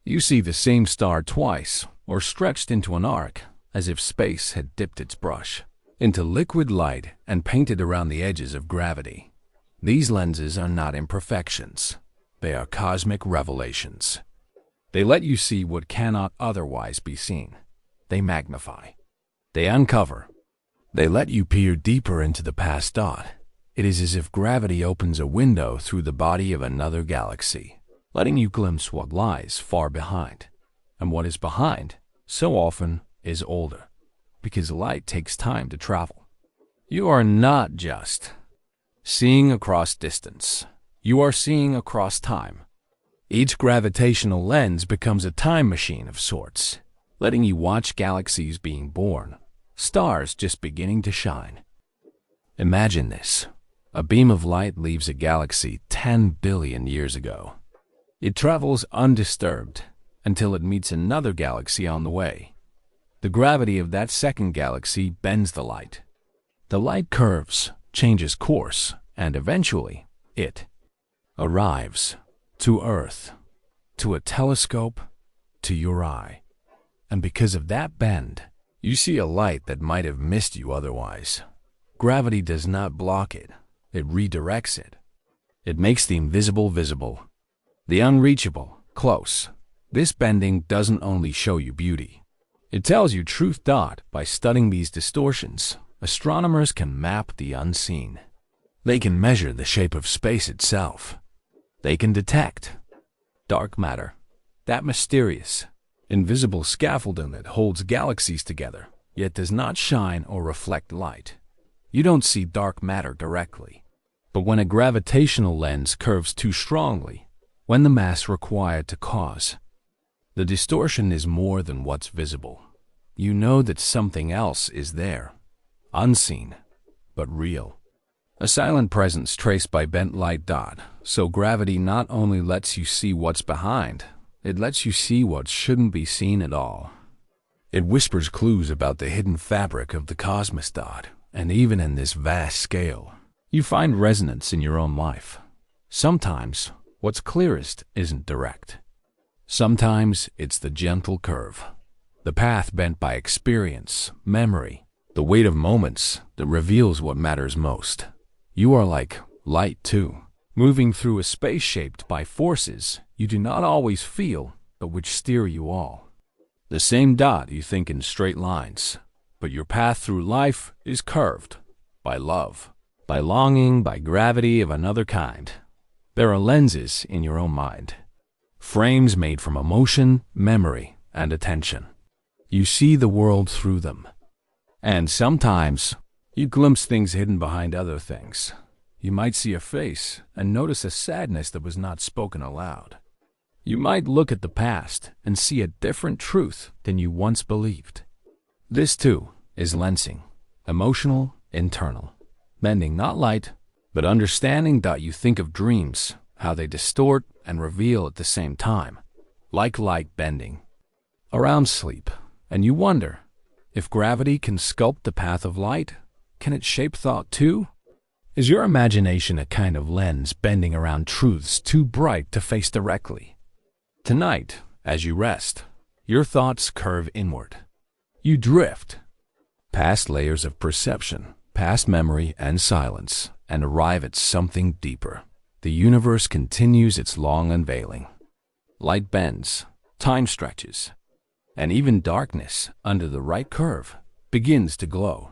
you see the same star twice or stretched into an arc, as if space had dipped its brush into liquid light and painted around the edges of gravity. These lenses are not imperfections. They are cosmic revelations. They let you see what cannot otherwise be seen. They magnify. They uncover. They let you peer deeper into the past dot. It is as if gravity opens a window through the body of another galaxy, letting you glimpse what lies far behind. And what is behind, so often, is older, because light takes time to travel. You are not just seeing across distance. You are seeing across time. Each gravitational lens becomes a time machine of sorts, letting you watch galaxies being born, stars just beginning to shine. Imagine this. A beam of light leaves a galaxy 10 billion years ago. It travels undisturbed until it meets another galaxy on the way. The gravity of that second galaxy bends the light. The light curves, changes course, and eventually, it arrives to Earth, to a telescope, to your eye. And because of that bend, you see a light that might have missed you otherwise. Gravity does not block it. It redirects it. It makes the invisible visible, the unreachable close. This bending doesn't only show you beauty. It tells you truth. By studying these distortions, astronomers can map the unseen. They can measure the shape of space itself. They can detect dark matter, that mysterious, invisible scaffolding that holds galaxies together, yet does not shine or reflect light. You don't see dark matter directly. But when a gravitational lens curves too strongly, when the mass required to cause the distortion is more than what's visible, you know that something else is there, unseen, but real. A silent presence traced by bent light. So gravity not only lets you see what's behind, it lets you see what shouldn't be seen at all. It whispers clues about the hidden fabric of the cosmos. And even in this vast scale, you find resonance in your own life. Sometimes what's clearest isn't direct. Sometimes it's the gentle curve, the path bent by experience, memory, the weight of moments that reveals what matters most. You are like light too, moving through a space shaped by forces you do not always feel, but which steer you all. The same dot you think in straight lines, but your path through life is curved by love, by longing, by gravity of another kind. There are lenses in your own mind, frames made from emotion, memory, and attention. You see the world through them. And sometimes you glimpse things hidden behind other things. You might see a face and notice a sadness that was not spoken aloud. You might look at the past and see a different truth than you once believed. This too is lensing, emotional, internal, bending not light, but understanding. You think of dreams, how they distort and reveal at the same time, like light bending around sleep, and you wonder, if gravity can sculpt the path of light, can it shape thought too? Is your imagination a kind of lens bending around truths too bright to face directly? Tonight, as you rest, your thoughts curve inward. You drift past layers of perception, past memory and silence, and arrive at something deeper. The universe continues its long unveiling. Light bends, time stretches, and even darkness under the right curve begins to glow.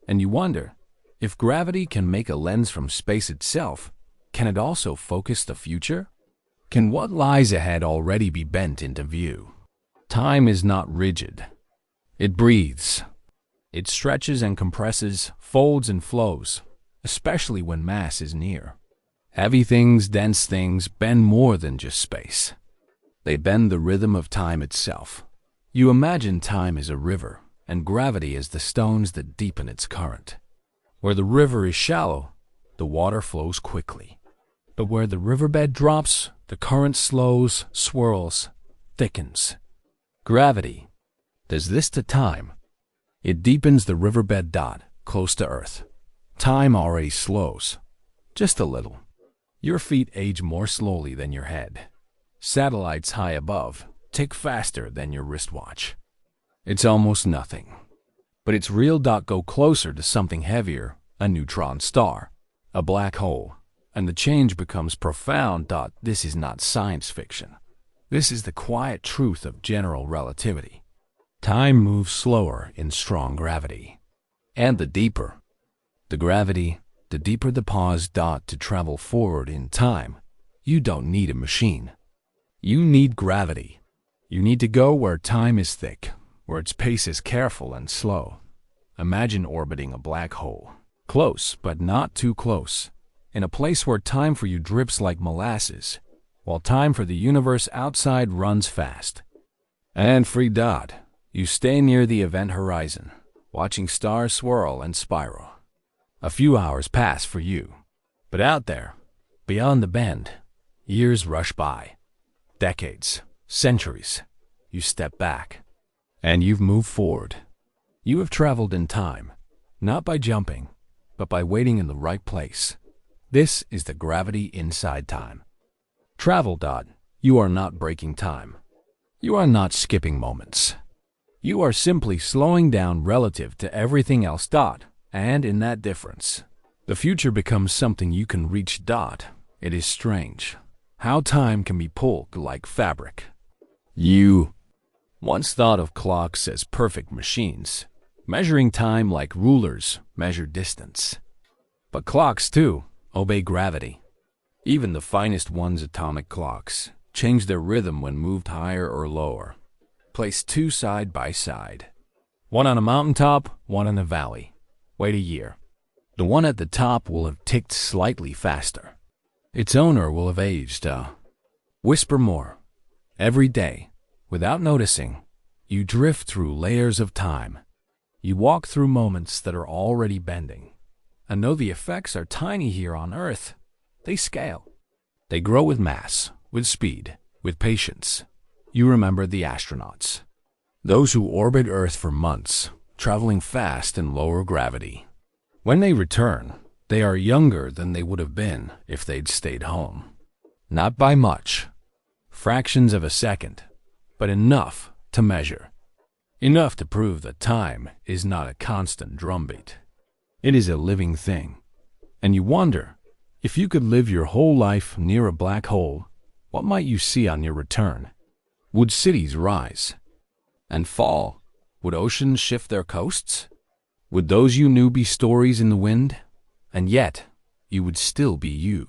And you wonder, if gravity can make a lens from space itself, can it also focus the future? Can what lies ahead already be bent into view? Time is not rigid. It breathes. It stretches and compresses, folds and flows, especially when mass is near. Heavy things, dense things, bend more than just space. They bend the rhythm of time itself. You imagine time as a river, and gravity as the stones that deepen its current. Where the river is shallow, the water flows quickly. But where the riverbed drops, the current slows, swirls, thickens. Gravity does this to time. It deepens the riverbed close to Earth. Time already slows, just a little. Your feet age more slowly than your head. Satellites high above tick faster than your wristwatch. It's almost nothing. But its real go closer to something heavier, a neutron star, a black hole, and the change becomes profound. This is not science fiction. This is the quiet truth of general relativity. Time moves slower in strong gravity. And the deeper the gravity, the deeper the pause. To travel forward in time, you don't need a machine. You need gravity. You need to go where time is thick, where its pace is careful and slow. Imagine orbiting a black hole, close but not too close, in a place where time for you drips like molasses, while time for the universe outside runs fast. And free. You stay near the event horizon, watching stars swirl and spiral. A few hours pass for you, but out there, beyond the bend, years rush by. Decades, centuries. You step back, and you've moved forward. You have traveled in time, not by jumping, but by waiting in the right place. This is the gravity inside time. Travel. You are not breaking time. You are not skipping moments. You are simply slowing down relative to everything else. And in that difference, the future becomes something you can reach. It is strange how time can be pulled like fabric. You once thought of clocks as perfect machines, measuring time like rulers measure distance. But clocks, too, obey gravity. Even the finest ones, atomic clocks, change their rhythm when moved higher or lower. Place two side by side. One on a mountaintop, one in a valley. Wait a year. The one at the top will have ticked slightly faster. Its owner will have aged. Whisper more. Every day, without noticing, you drift through layers of time. You walk through moments that are already bending. And though the effects are tiny here on Earth, they scale. They grow with mass, with speed, with patience. You remember the astronauts. Those who orbit Earth for months, traveling fast in lower gravity. When they return, they are younger than they would have been if they'd stayed home. Not by much. Fractions of a second, but enough to measure. Enough to prove that time is not a constant drumbeat. It is a living thing. And you wonder, if you could live your whole life near a black hole, what might you see on your return? Would cities rise and fall? Would oceans shift their coasts? Would those you knew be stories in the wind? And yet, you would still be you,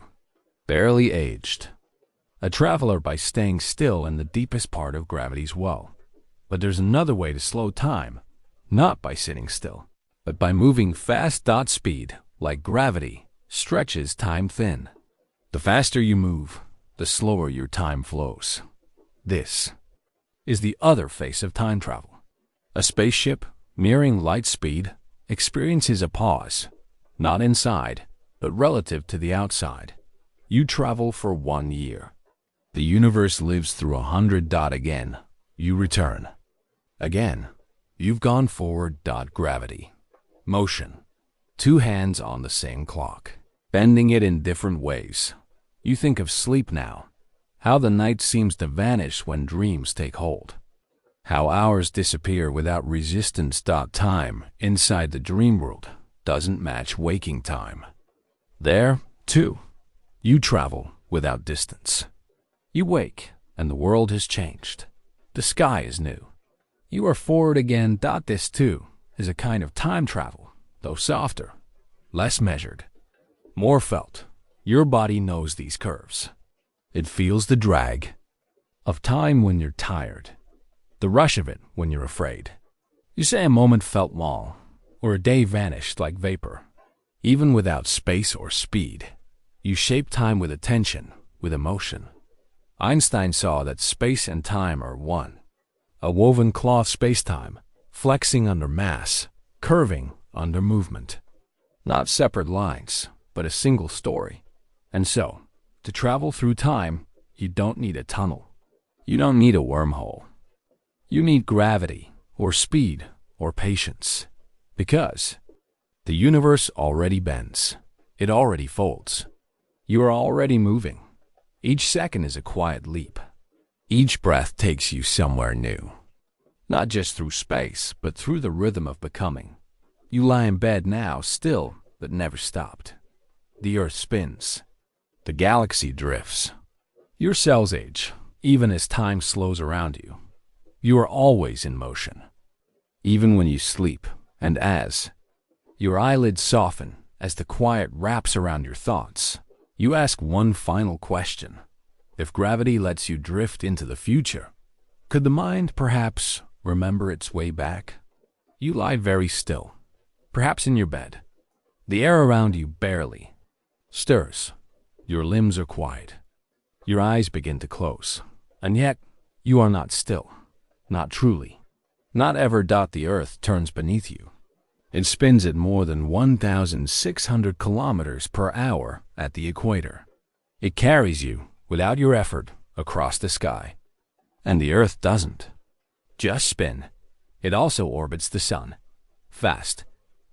barely aged. A traveler by staying still in the deepest part of gravity's well. But there's another way to slow time, not by sitting still, but by moving fast. Speed, like gravity, stretches time thin. The faster you move, the slower your time flows. This is the other face of time travel. A spaceship, mirroring light speed, experiences a pause, not inside, but relative to the outside. You travel for 1 year. The universe lives through 100. Again, you return. Again, you've gone forward. Gravity. Motion. Two hands on the same clock, bending it in different ways. You think of sleep now. How the night seems to vanish when dreams take hold. How hours disappear without resistance. Time inside the dream world doesn't match waking time. There, too, you travel without distance. You wake, and the world has changed. The sky is new. You are forward again. This, too, is a kind of time travel, though softer, less measured, more felt. Your body knows these curves. It feels the drag of time when you're tired, the rush of it when you're afraid. You say a moment felt long, or a day vanished like vapor. Even without space or speed, you shape time with attention, with emotion. Einstein saw that space and time are one. A woven cloth spacetime, flexing under mass, curving under movement. Not separate lines, but a single story. And so, to travel through time, you don't need a tunnel. You don't need a wormhole. You need gravity, or speed, or patience. Because the universe already bends. It already folds. You are already moving. Each second is a quiet leap. Each breath takes you somewhere new. Not just through space, but through the rhythm of becoming. You lie in bed now, still, but never stopped. The earth spins. The galaxy drifts. Your cells age, even as time slows around you. You are always in motion. Even when you sleep, and as your eyelids soften, as the quiet wraps around your thoughts, you ask one final question. If gravity lets you drift into the future, could the mind perhaps remember its way back? You lie very still, perhaps in your bed. The air around you barely stirs. Your limbs are quiet. Your eyes begin to close. And yet, you are not still. Not truly. Not ever. The earth turns beneath you. It spins at more than 1,600 kilometers per hour at the equator. It carries you, without your effort, across the sky. And the earth doesn't just spin. It also orbits the sun. Fast.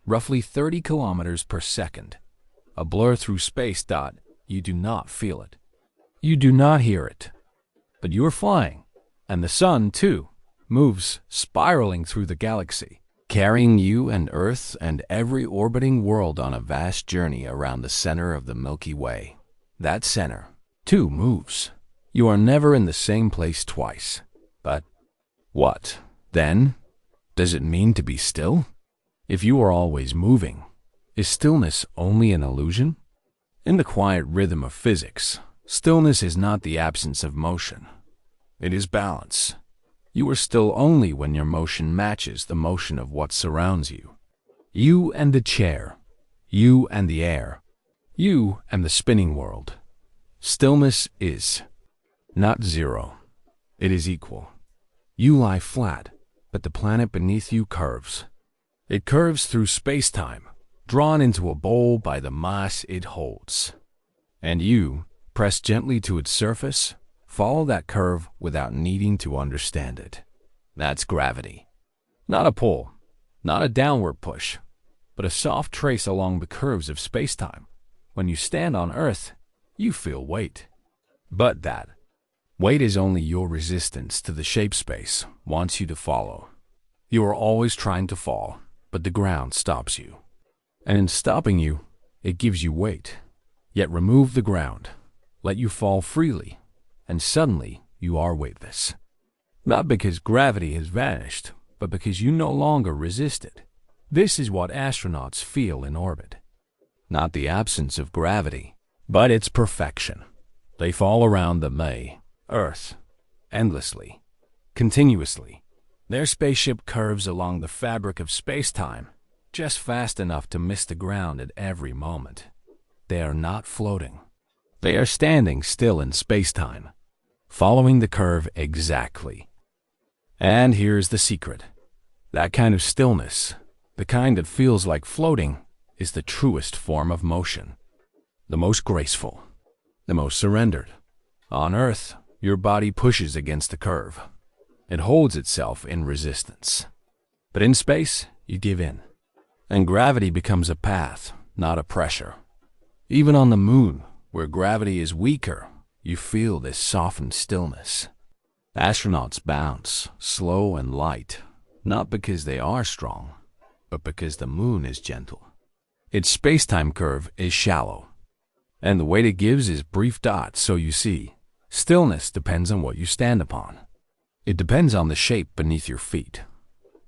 Roughly 30 kilometers per second. A blur through space. You do not feel it. You do not hear it. But you are flying. And the sun, too, moves, spiraling through the galaxy, carrying you and Earth and every orbiting world on a vast journey around the center of the Milky Way. That center, too, moves. You are never in the same place twice. But what, then? Does it mean to be still? If you are always moving, is stillness only an illusion? In the quiet rhythm of physics, stillness is not the absence of motion. It is balance. You are still only when your motion matches the motion of what surrounds you. You and the chair. You and the air. You and the spinning world. Stillness is not zero. It is equal. You lie flat, but the planet beneath you curves. It curves through space-time, drawn into a bowl by the mass it holds. And you, pressed gently to its surface, follow that curve without needing to understand it. That's gravity. Not a pull, not a downward push, but a soft trace along the curves of space-time. When you stand on Earth, you feel weight. But that weight is only your resistance to the shape space wants you to follow. You are always trying to fall, but the ground stops you. And in stopping you, it gives you weight. Yet remove the ground, let you fall freely, and suddenly you are weightless. Not because gravity has vanished, but because you no longer resist it. This is what astronauts feel in orbit. Not the absence of gravity, but its perfection. They fall around the Earth, endlessly, continuously. Their spaceship curves along the fabric of space-time, just fast enough to miss the ground at every moment. They are not floating. They are standing still in space-time, following the curve exactly. And here's the secret. That kind of stillness, the kind that feels like floating, is the truest form of motion. The most graceful, the most surrendered. On Earth, your body pushes against the curve. It holds itself in resistance. But in space, you give in. And gravity becomes a path, not a pressure. Even on the moon, where gravity is weaker, you feel this softened stillness. Astronauts bounce, slow and light, not because they are strong, but because the moon is gentle. Its space-time curve is shallow, and the weight it gives is brief dots, so you see, stillness depends on what you stand upon. It depends on the shape beneath your feet,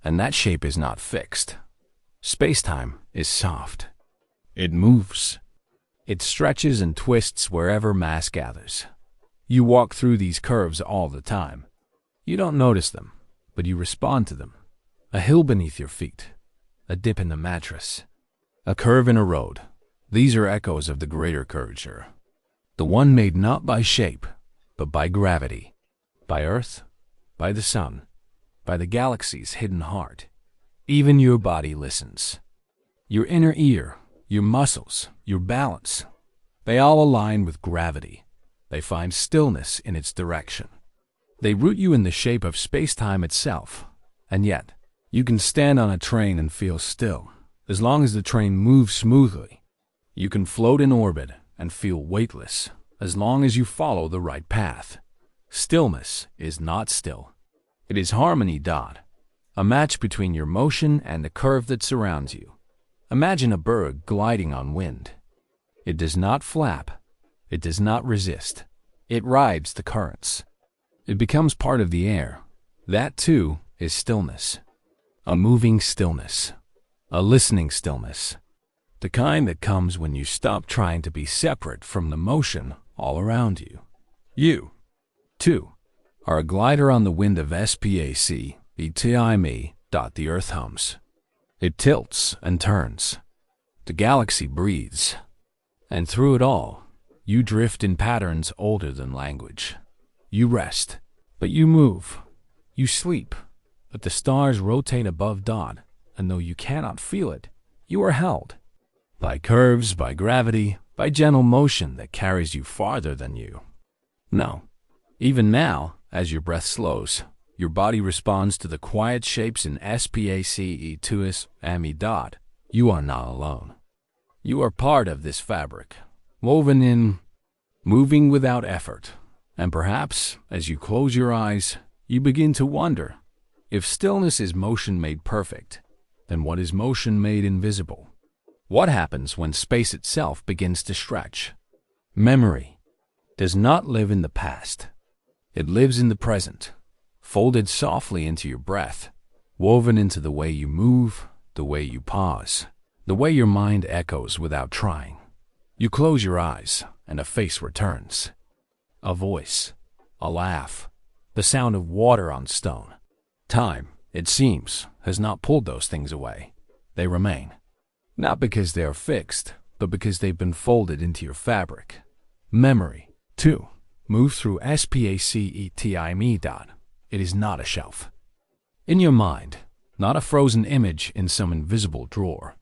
and that shape is not fixed. Space-time is soft. It moves. It stretches and twists wherever mass gathers. You walk through these curves all the time. You don't notice them, but you respond to them. A hill beneath your feet, a dip in the mattress, a curve in a road. These are echoes of the greater curvature, the one made not by shape, but by gravity, by Earth, by the sun, by the galaxy's hidden heart. Even your body listens. Your inner ear, your muscles, your balance, they all align with gravity. They find stillness in its direction. They root you in the shape of spacetime itself. And yet, you can stand on a train and feel still, as long as the train moves smoothly. You can float in orbit and feel weightless, as long as you follow the right path. Stillness is not still. It is harmony. A match between your motion and the curve that surrounds you. Imagine a bird gliding on wind. It does not flap. It does not resist. It rides the currents. It becomes part of the air. That, too, is stillness. A moving stillness. A listening stillness. The kind that comes when you stop trying to be separate from the motion all around you. You, too, are a glider on the wind of spacetime. The earth hums. It tilts and turns. The galaxy breathes. And through it all, you drift in patterns older than language. You rest, but you move. You sleep, but the stars rotate above . And though you cannot feel it, you are held. By curves, by gravity, by gentle motion that carries you farther than you. No, even now, as your breath slows, your body responds to the quiet shapes in spacetime. You are not alone. You are part of this fabric, woven in, moving without effort. And perhaps, as you close your eyes, you begin to wonder, if stillness is motion made perfect, then what is motion made invisible? What happens when space itself begins to stretch? Memory does not live in the past. It lives in the present, folded softly into your breath, woven into the way you move, the way you pause, the way your mind echoes without trying. You close your eyes, and a face returns. A voice, a laugh, the sound of water on stone. Time, it seems, has not pulled those things away. They remain. Not because they are fixed, but because they've been folded into your fabric. Memory, too, moves through spacetime. It is not a shelf. In your mind, not a frozen image in some invisible drawer.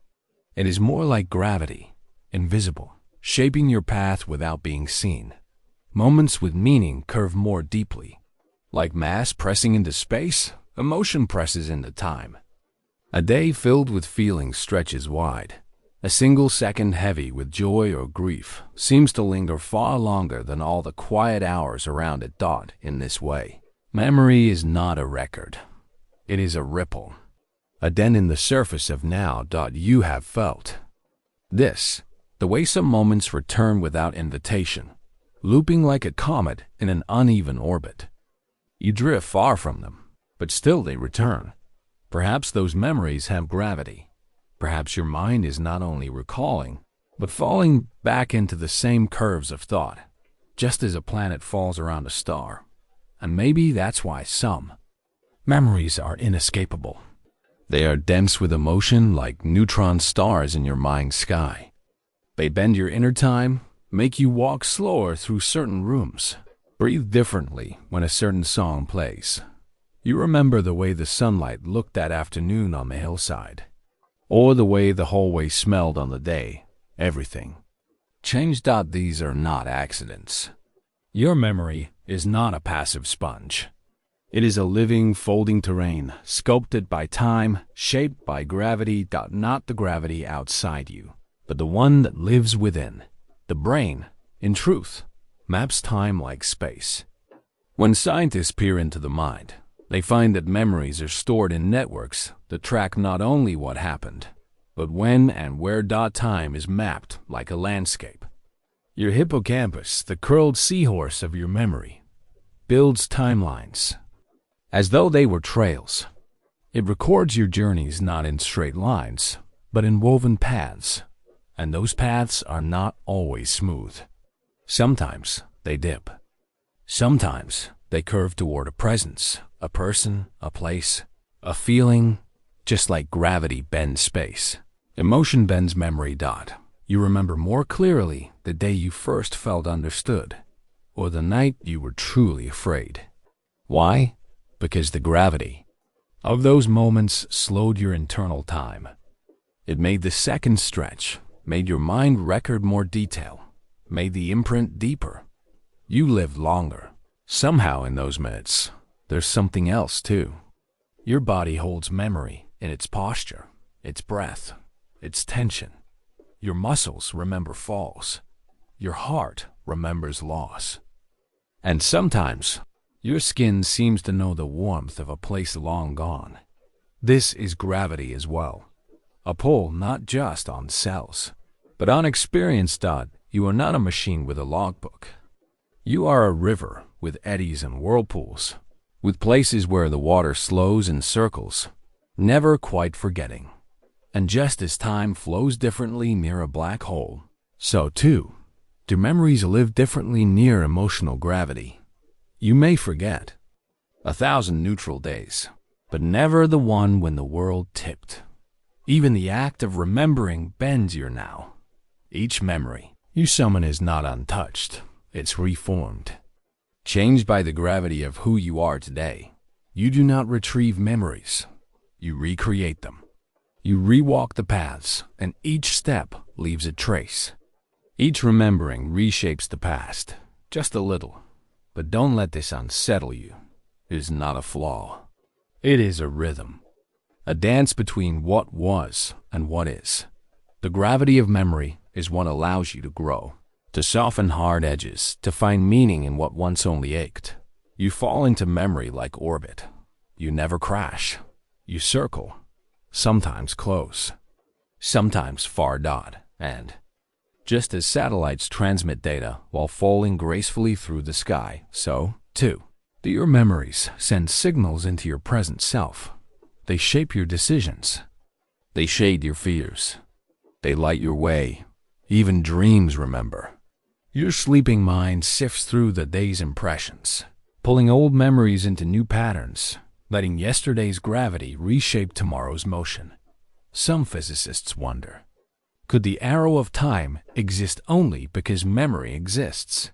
It is more like gravity, invisible, shaping your path without being seen. Moments with meaning curve more deeply. Like mass pressing into space, emotion presses into time. A day filled with feelings stretches wide. A single second heavy with joy or grief seems to linger far longer than all the quiet hours around it. In this way, memory is not a record. It is a ripple, a dent in the surface of now. You have felt this, the way some moments return without invitation, looping like a comet in an uneven orbit. You drift far from them, but still they return. Perhaps those memories have gravity. Perhaps your mind is not only recalling, but falling back into the same curves of thought, just as a planet falls around a star. And maybe that's why some memories are inescapable. They are dense with emotion like neutron stars in your mind's sky. They bend your inner time, make you walk slower through certain rooms, breathe differently when a certain song plays. You remember the way the sunlight looked that afternoon on the hillside, or the way the hallway smelled on the day. Everything changed. These are not accidents. Your memory is not a passive sponge. It is a living, folding terrain, sculpted by time, shaped by gravity. Not the gravity outside you, but the one that lives within. The brain, in truth, maps time like space. When scientists peer into the mind, they find that memories are stored in networks that track not only what happened, but when and where. Time is mapped like a landscape. Your hippocampus, the curled seahorse of your memory, builds timelines as though they were trails. It records your journeys not in straight lines, but in woven paths, and those paths are not always smooth. Sometimes they dip. Sometimes they curve toward a presence, a person, a place, a feeling. Just like gravity bends space, emotion bends memory. You remember more clearly the day you first felt understood, or the night you were truly afraid. Why? Because the gravity of those moments slowed your internal time. It made the seconds stretch, made your mind record more detail, made the imprint deeper. You lived longer. Somehow in those minutes, there's something else too. Your body holds memory in its posture, its breath, its tension. Your muscles remember falls. Your heart remembers loss. And sometimes, your skin seems to know the warmth of a place long gone. This is gravity as well. A pull not just on cells, but on experience. You are not a machine with a logbook. You are a river with eddies and whirlpools, with places where the water slows and circles, never quite forgetting. And just as time flows differently near a black hole, so too do memories live differently near emotional gravity. You may forget 1,000 neutral days, but never the one when the world tipped. Even the act of remembering bends your now. Each memory you summon is not untouched, it's reformed. Changed by the gravity of who you are today. You do not retrieve memories, you recreate them. You rewalk the paths, and each step leaves a trace. Each remembering reshapes the past, just a little. But don't let this unsettle you. It is not a flaw. It is a rhythm. A dance between what was and what is. The gravity of memory is what allows you to grow, to soften hard edges, to find meaning in what once only ached. You fall into memory like orbit. You never crash. You circle. Sometimes close, sometimes far. And just as satellites transmit data while falling gracefully through the sky, so, too, do your memories send signals into your present self. They shape your decisions. They shade your fears. They light your way. Even dreams remember. Your sleeping mind sifts through the day's impressions, pulling old memories into new patterns, letting yesterday's gravity reshape tomorrow's motion. Some physicists wonder, could the arrow of time exist only because memory exists?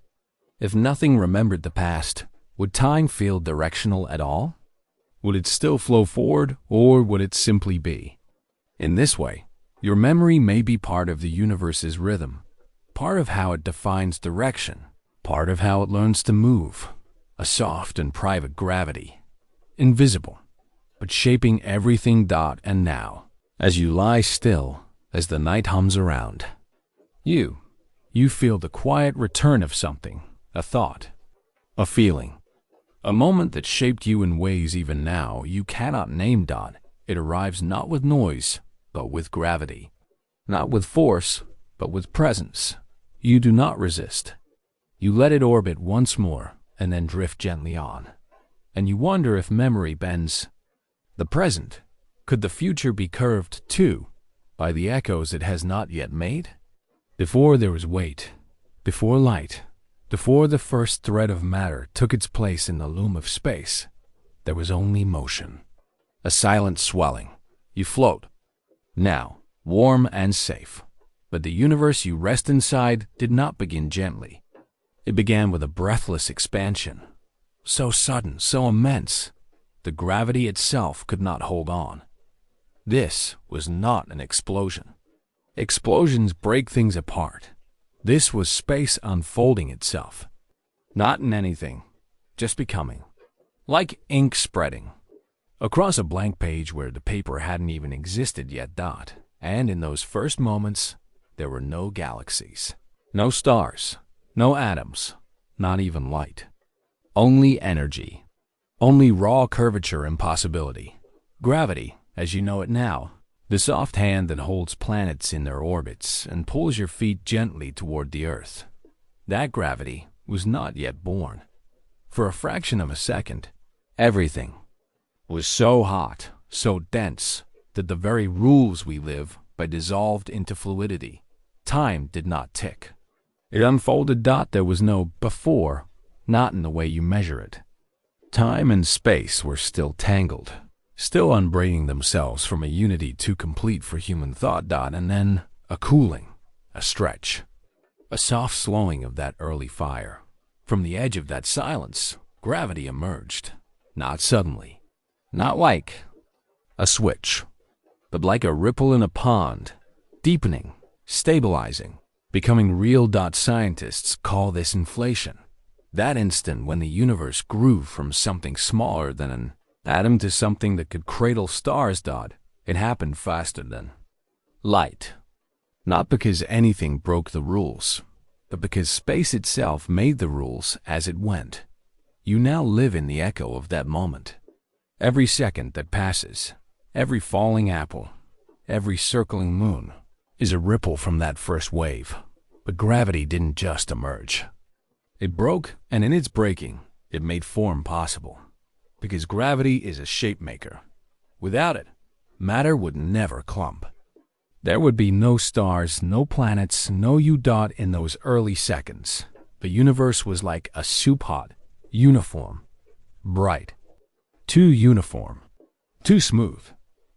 If nothing remembered the past, would time feel directional at all? Would it still flow forward, or would it simply be? In this way, your memory may be part of the universe's rhythm, part of how it defines direction, part of how it learns to move, a soft and private gravity. Invisible, but shaping everything. And now, as you lie still, as the night hums around, you feel the quiet return of something, a thought, a feeling, a moment that shaped you in ways even now you cannot name. It arrives not with noise, but with gravity, not with force, but with presence. You do not resist. You let it orbit once more and then drift gently on. And you wonder if memory bends the present. Could the future be curved, too, by the echoes it has not yet made? Before there was weight, before light, before the first thread of matter took its place in the loom of space, there was only motion. A silent swelling. You float. Now, warm and safe. But the universe you rest inside did not begin gently. It began with a breathless expansion. So sudden, so immense, the gravity itself could not hold on. This was not an explosion. Explosions break things apart. This was space unfolding itself. Not in anything, just becoming. Like ink spreading across a blank page where the paper hadn't even existed yet. And in those first moments, there were no galaxies, no stars, no atoms, not even light. Only energy, only raw curvature and possibility. Gravity, as you know it now, the soft hand that holds planets in their orbits and pulls your feet gently toward the earth. That gravity was not yet born. For a fraction of a second, everything was so hot, so dense, that the very rules we live by dissolved into fluidity. Time did not tick. It unfolded. There was no before, not in the way you measure it. Time and space were still tangled. still unbraiding themselves from a unity too complete for human thought. And then a cooling, a stretch, a soft slowing of that early fire. From the edge of that silence, gravity emerged. Not suddenly, not like a switch, but like a ripple in a pond, deepening, stabilizing, becoming real. Scientists call this inflation. That instant when the universe grew from something smaller than an atom to something that could cradle stars. It happened faster than light. Not because anything broke the rules, but because space itself made the rules as it went. You now live in the echo of that moment. Every second that passes, every falling apple, every circling moon is a ripple from that first wave. But gravity didn't just emerge. It broke, and in its breaking, it made form possible. Because gravity is a shape maker. Without it, matter would never clump. There would be no stars, no planets, no you. In those early seconds. The universe was like a soup-hot, uniform, bright. Too uniform, too smooth.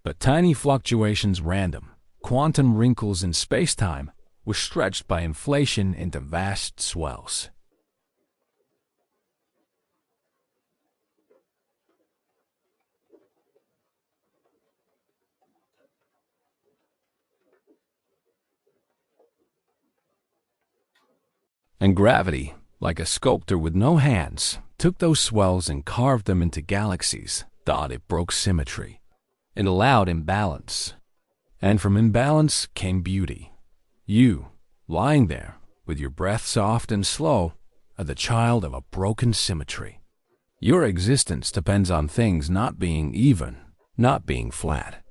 But tiny fluctuations, random, quantum wrinkles in spacetime were stretched by inflation into vast swells. And gravity, like a sculptor with no hands, took those swells and carved them into galaxies. It broke symmetry. It allowed imbalance. And from imbalance came beauty. You, lying there, with your breath soft and slow, are the child of a broken symmetry. Your existence depends on things not being even, not being flat.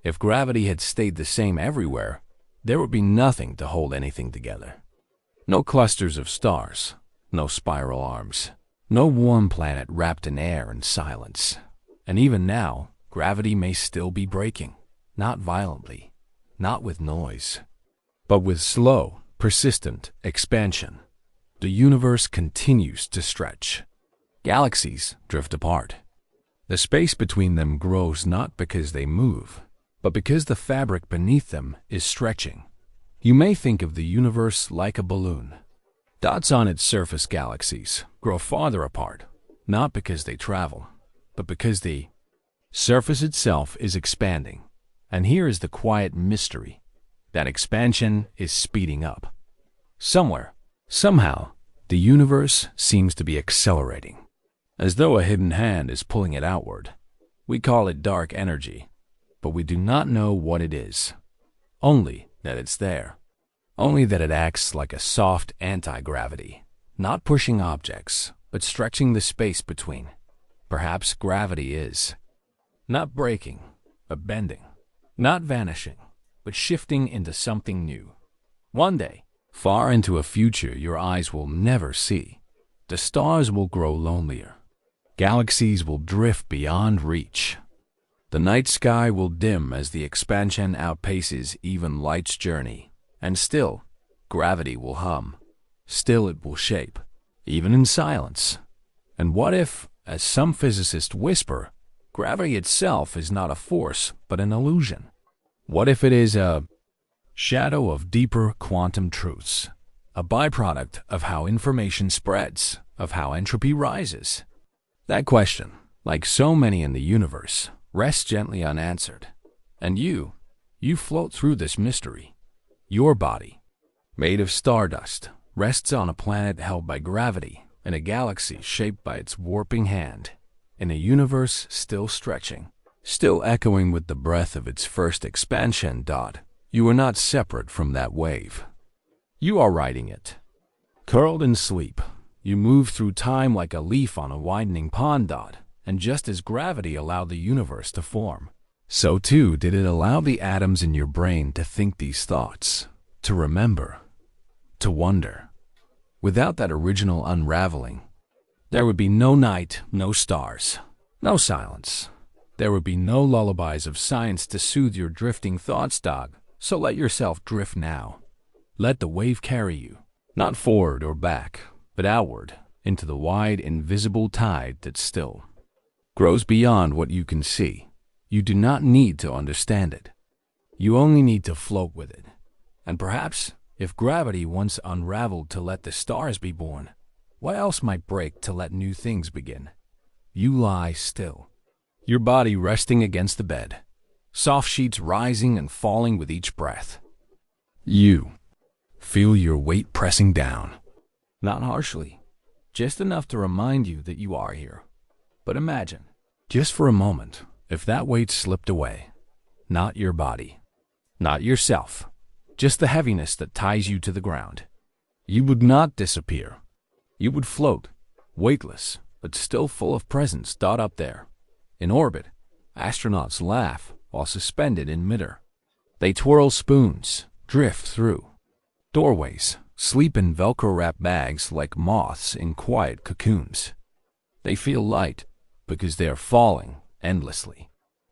If gravity had stayed the same everywhere, there would be nothing to hold anything together. No clusters of stars, no spiral arms, no warm planet wrapped in air and silence. And even now, gravity may still be breaking, not violently, not with noise, but with slow, persistent expansion. The universe continues to stretch. Galaxies drift apart. The space between them grows not because they move, but because the fabric beneath them is stretching. You may think of the universe like a balloon. Dots on its surface, galaxies, grow farther apart, not because they travel, but because the surface itself is expanding. And here is the quiet mystery. That expansion is speeding up. Somewhere, somehow, the universe seems to be accelerating, as though a hidden hand is pulling it outward. We call it dark energy, but we do not know what it is. Only that it's there. Only that it acts like a soft anti-gravity, not pushing objects, but stretching the space between. Perhaps gravity is not breaking, but bending, not vanishing, but shifting into something new. One day, far into a future your eyes will never see, the stars will grow lonelier. Galaxies will drift beyond reach. The night sky will dim as the expansion outpaces even light's journey. And still, gravity will hum. Still it will shape, even in silence. And what if, as some physicists whisper, gravity itself is not a force, but an illusion? What if it is a shadow of deeper quantum truths, a byproduct of how information spreads, of how entropy rises? That question, like so many in the universe, rests gently unanswered. And you float through this mystery. Your body, made of stardust, rests on a planet held by gravity, in a galaxy shaped by its warping hand, in a universe still stretching, still echoing with the breath of its first expansion. You are not separate from that wave. You are riding it. Curled in sleep, you move through time like a leaf on a widening pond. And just as gravity allowed the universe to form, so too did it allow the atoms in your brain to think these thoughts, to remember, to wonder. Without that original unraveling, there would be no night, no stars, no silence. There would be no lullabies of science to soothe your drifting thoughts. So let yourself drift now. Let the wave carry you, not forward or back, but outward into the wide, invisible tide that still grows beyond what you can see. You do not need to understand it. You only need to float with it. And perhaps, if gravity once unraveled to let the stars be born, what else might break to let new things begin? You lie still, your body resting against the bed, soft sheets rising and falling with each breath. You feel your weight pressing down, not harshly, just enough to remind you that you are here. But imagine, just for a moment, if that weight slipped away. Not your body, not yourself, just the heaviness that ties you to the ground. You would not disappear. You would float, weightless, but still full of presence, up there. In orbit, astronauts laugh while suspended in midair. They twirl spoons, drift through doorways, sleep in Velcro-wrapped bags like moths in quiet cocoons. They feel light because they are falling endlessly.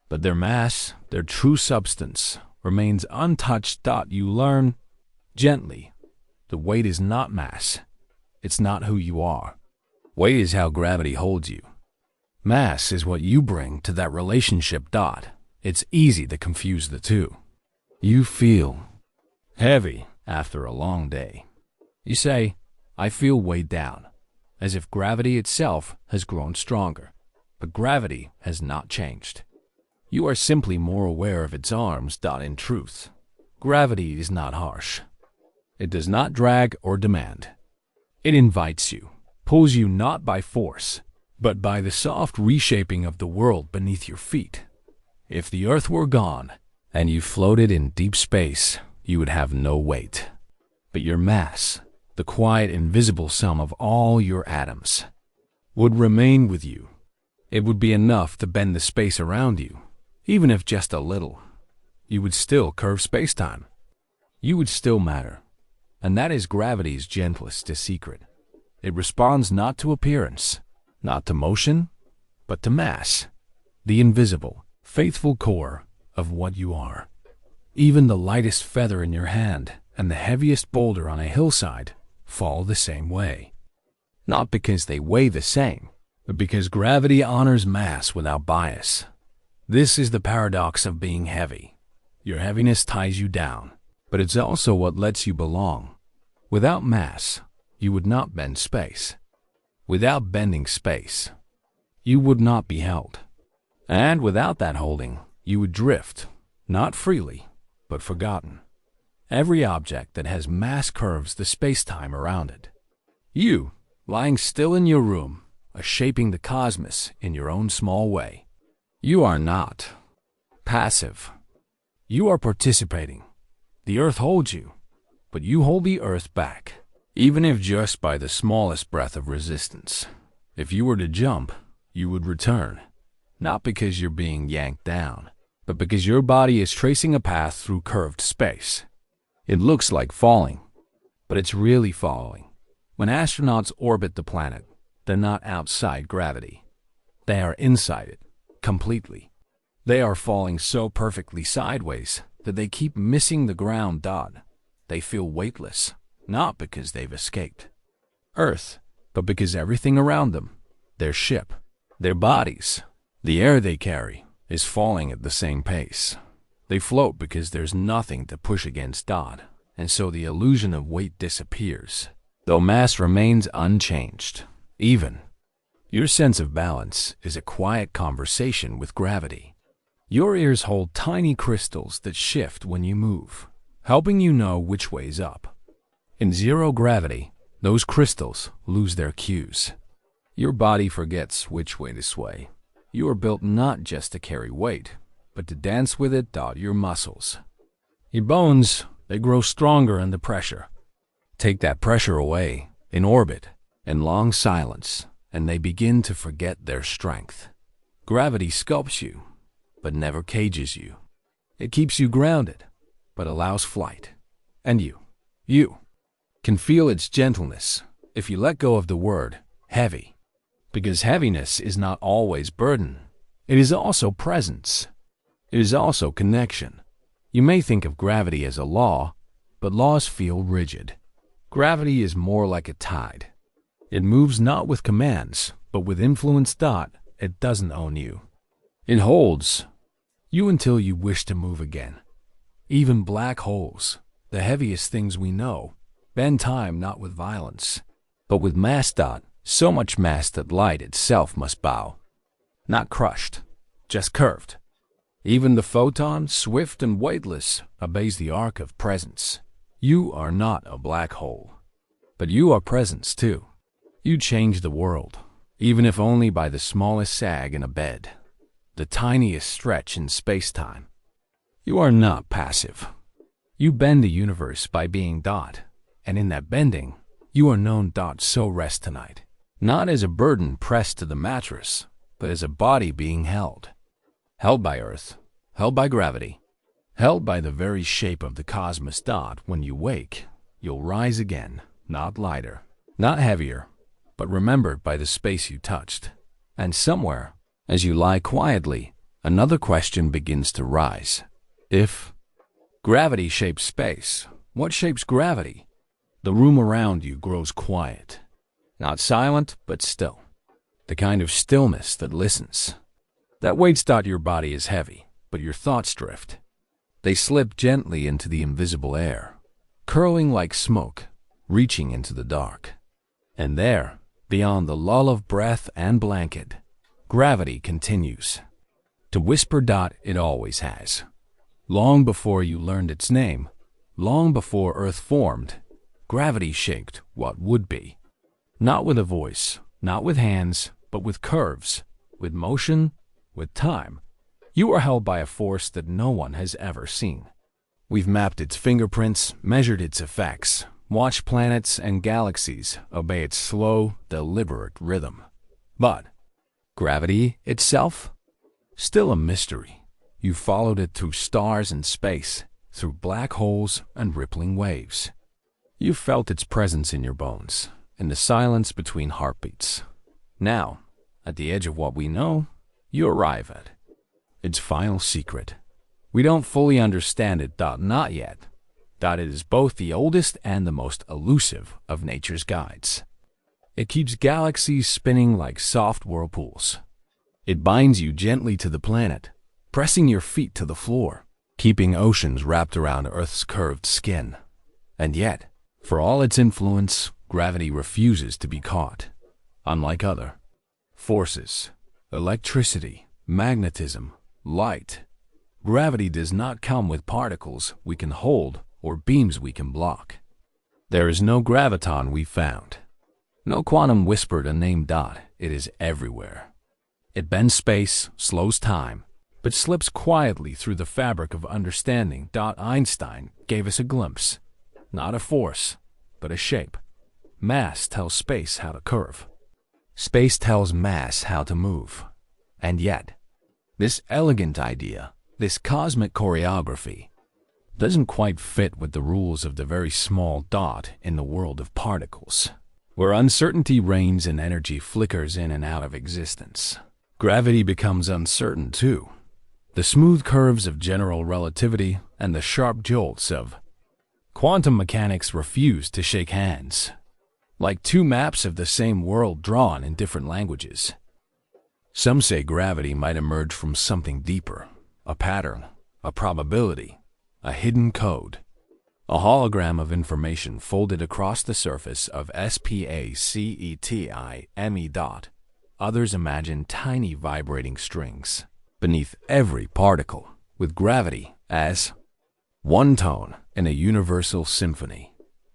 But their mass, their true substance, remains untouched. You learn gently. The weight is not mass. It's not who you are. Weight is how gravity holds you. Mass is what you bring to that relationship. It's easy to confuse the two. You feel heavy after a long day. You say, I feel weighed down, as if gravity itself has grown stronger. But gravity has not changed. You are simply more aware of its arms. In truth, gravity is not harsh. It does not drag or demand. It invites you, pulls you not by force, but by the soft reshaping of the world beneath your feet. If the earth were gone, and you floated in deep space, you would have no weight. But your mass, the quiet, invisible sum of all your atoms, would remain with you. It would be enough to bend the space around you, even if just a little. You would still curve spacetime. You would still matter. And that is gravity's gentlest secret. It responds not to appearance, not to motion, but to mass, the invisible, faithful core of what you are. Even the lightest feather in your hand and the heaviest boulder on a hillside fall the same way. Not because they weigh the same, but because gravity honors mass without bias. This is the paradox of being heavy. Your heaviness ties you down, but it's also what lets you belong. Without mass, you would not bend space. Without bending space, you would not be held. And without that holding, you would drift, not freely, but forgotten. Every object that has mass curves the space-time around it. You, lying still in your room, are shaping the cosmos in your own small way. You are not passive. You are participating. The earth holds you, but you hold the earth back, even if just by the smallest breath of resistance. If you were to jump, you would return, not because you're being yanked down, but because your body is tracing a path through curved space. It looks like falling, but it's really falling. When astronauts orbit the planet, they're not outside gravity. They are inside it, completely. They are falling so perfectly sideways that they keep missing the ground. They feel weightless, not because they've escaped Earth, but because everything around them, their ship, their bodies, the air they carry, is falling at the same pace. They float because there's nothing to push against, and so the illusion of weight disappears, though mass remains unchanged. Even, your sense of balance is a quiet conversation with gravity. Your ears hold tiny crystals that shift when you move, helping you know which way's up. In zero gravity, those crystals lose their cues. Your body forgets which way to sway. You are built not just to carry weight, but to dance with it. Your muscles, your bones, they grow stronger under pressure. Take that pressure away, in orbit, in long silence, and they begin to forget their strength. Gravity sculpts you, but never cages you. It keeps you grounded, but allows flight. And you can feel its gentleness if you let go of the word heavy. Because heaviness is not always burden. It is also presence. It is also connection. You may think of gravity as a law, but laws feel rigid. Gravity is more like a tide. It moves not with commands, but with influence. It doesn't own you. It holds, you until you wish to move again. Even black holes, the heaviest things we know, bend time not with violence, but with mass. So much mass that light itself must bow. Not crushed, just curved. Even the photon, swift and weightless, obeys the arc of presence. You are not a black hole, but you are presence too. You change the world, even if only by the smallest sag in a bed, the tiniest stretch in spacetime. You are not passive. You bend the universe by being . And in that bending, you are known . So rest tonight, not as a burden pressed to the mattress, but as a body being held. Held by Earth, held by gravity, held by the very shape of the cosmos. When you wake, you'll rise again, not lighter, not heavier, but remembered by the space you touched. And somewhere, as you lie quietly, another question begins to rise. If gravity shapes space, what shapes gravity? The room around you grows quiet, not silent, but still. The kind of stillness that listens, that waits. Your body is heavy, but your thoughts drift. They slip gently into the invisible air, curling like smoke, reaching into the dark. And there, beyond the lull of breath and blanket, gravity continues to whisper. It always has. Long before you learned its name, long before Earth formed, gravity shaped what would be. Not with a voice, not with hands, but with curves, with motion, with time. You are held by a force that no one has ever seen. We've mapped its fingerprints, measured its effects, watched planets and galaxies obey its slow, deliberate rhythm. But gravity itself? Still a mystery. You followed it through stars and space, through black holes and rippling waves. You felt its presence in your bones, in the silence between heartbeats. Now, at the edge of what we know, you arrive at its final secret. We don't fully understand it. Not yet. It is both the oldest and the most elusive of nature's guides. It keeps galaxies spinning like soft whirlpools. It binds you gently to the planet, pressing your feet to the floor, keeping oceans wrapped around Earth's curved skin. And yet, for all its influence, gravity refuses to be caught. Unlike other forces, electricity, magnetism, light, gravity does not come with particles we can hold or beams we can block. There is no graviton we found. No quantum whispered a name. It is everywhere. It bends space, slows time, but slips quietly through the fabric of understanding. Einstein gave us a glimpse. Not a force, but a shape. Mass tells space how to curve. Space tells mass how to move. And yet, this elegant idea, this cosmic choreography, doesn't quite fit with the rules of the very small dot in the world of particles, where uncertainty reigns and energy flickers in and out of existence. Gravity becomes uncertain too. The smooth curves of general relativity and the sharp jolts of quantum mechanics refuse to shake hands, like two maps of the same world drawn in different languages. Some say gravity might emerge from something deeper, a pattern, a probability, a hidden code, a hologram of information folded across the surface of spacetime. Others imagine tiny vibrating strings beneath every particle, with gravity as one tone in a universal symphony.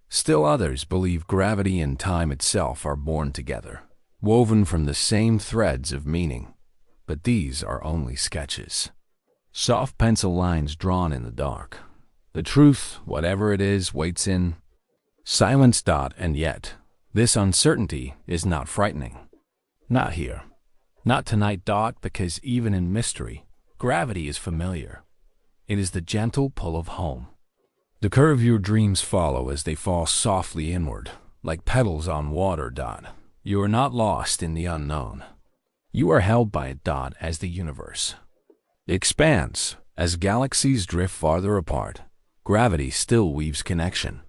Still others believe gravity and time itself are born together, woven from the same threads of meaning. But these are only sketches. Soft pencil lines drawn in the dark. The truth, whatever it is, waits in silence. And yet, this uncertainty is not frightening. Not here. Not tonight. Because even in mystery, gravity is familiar. It is the gentle pull of home. The curve your dreams follow as they fall softly inward, like petals on water. You are not lost in the unknown. You are held by it. As the universe expands, as galaxies drift farther apart, gravity still weaves connection.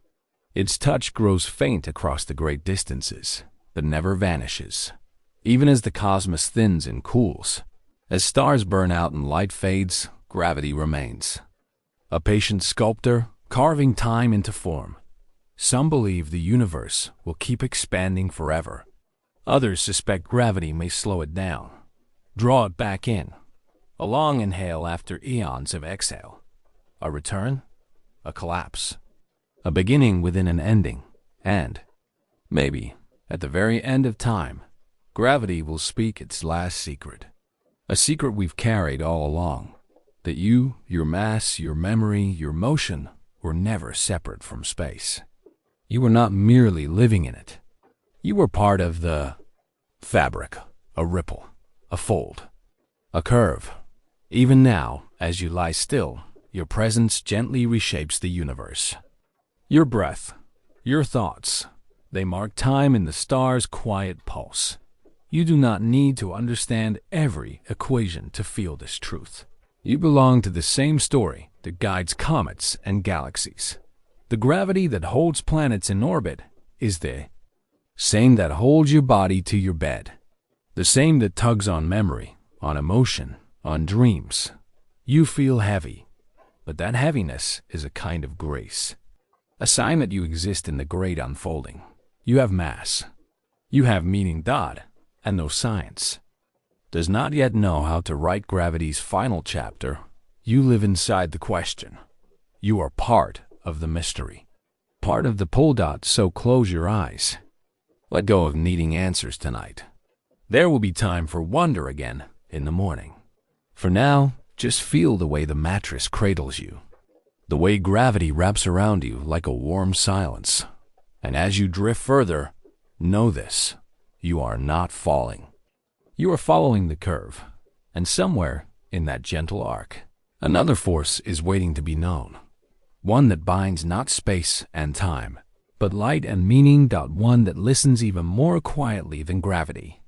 Its touch grows faint across the great distances, but never vanishes. Even as the cosmos thins and cools, as stars burn out and light fades, gravity remains. A patient sculptor carving time into form. Some believe the universe will keep expanding forever. Others suspect gravity may slow it down, draw it back in. A long inhale after eons of exhale. A return, a collapse. A beginning within an ending, and, maybe, at the very end of time, gravity will speak its last secret. A secret we've carried all along, that you, your mass, your memory, your motion, were never separate from space. You were not merely living in it. You were part of the fabric, a ripple, a fold, a curve. Even now, as you lie still, your presence gently reshapes the universe. Your breath, your thoughts, they mark time in the stars' quiet pulse. You do not need to understand every equation to feel this truth. You belong to the same story that guides comets and galaxies. The gravity that holds planets in orbit is the same that holds your body to your bed. The same that tugs on memory, on emotion, on dreams. You feel heavy, but that heaviness is a kind of grace. A sign that you exist in the great unfolding. You have mass. You have meaning. And though science does not yet know how to write gravity's final chapter, you live inside the question. You are part of the mystery. Part of the pull dot, so close your eyes. Let go of needing answers tonight. There will be time for wonder again in the morning. For now, just feel the way the mattress cradles you. The way gravity wraps around you like a warm silence. And as you drift further, know this. You are not falling. You are following the curve, and somewhere in that gentle arc, another force is waiting to be known. One that binds not space and time, but light and meaning. One that listens even more quietly than gravity.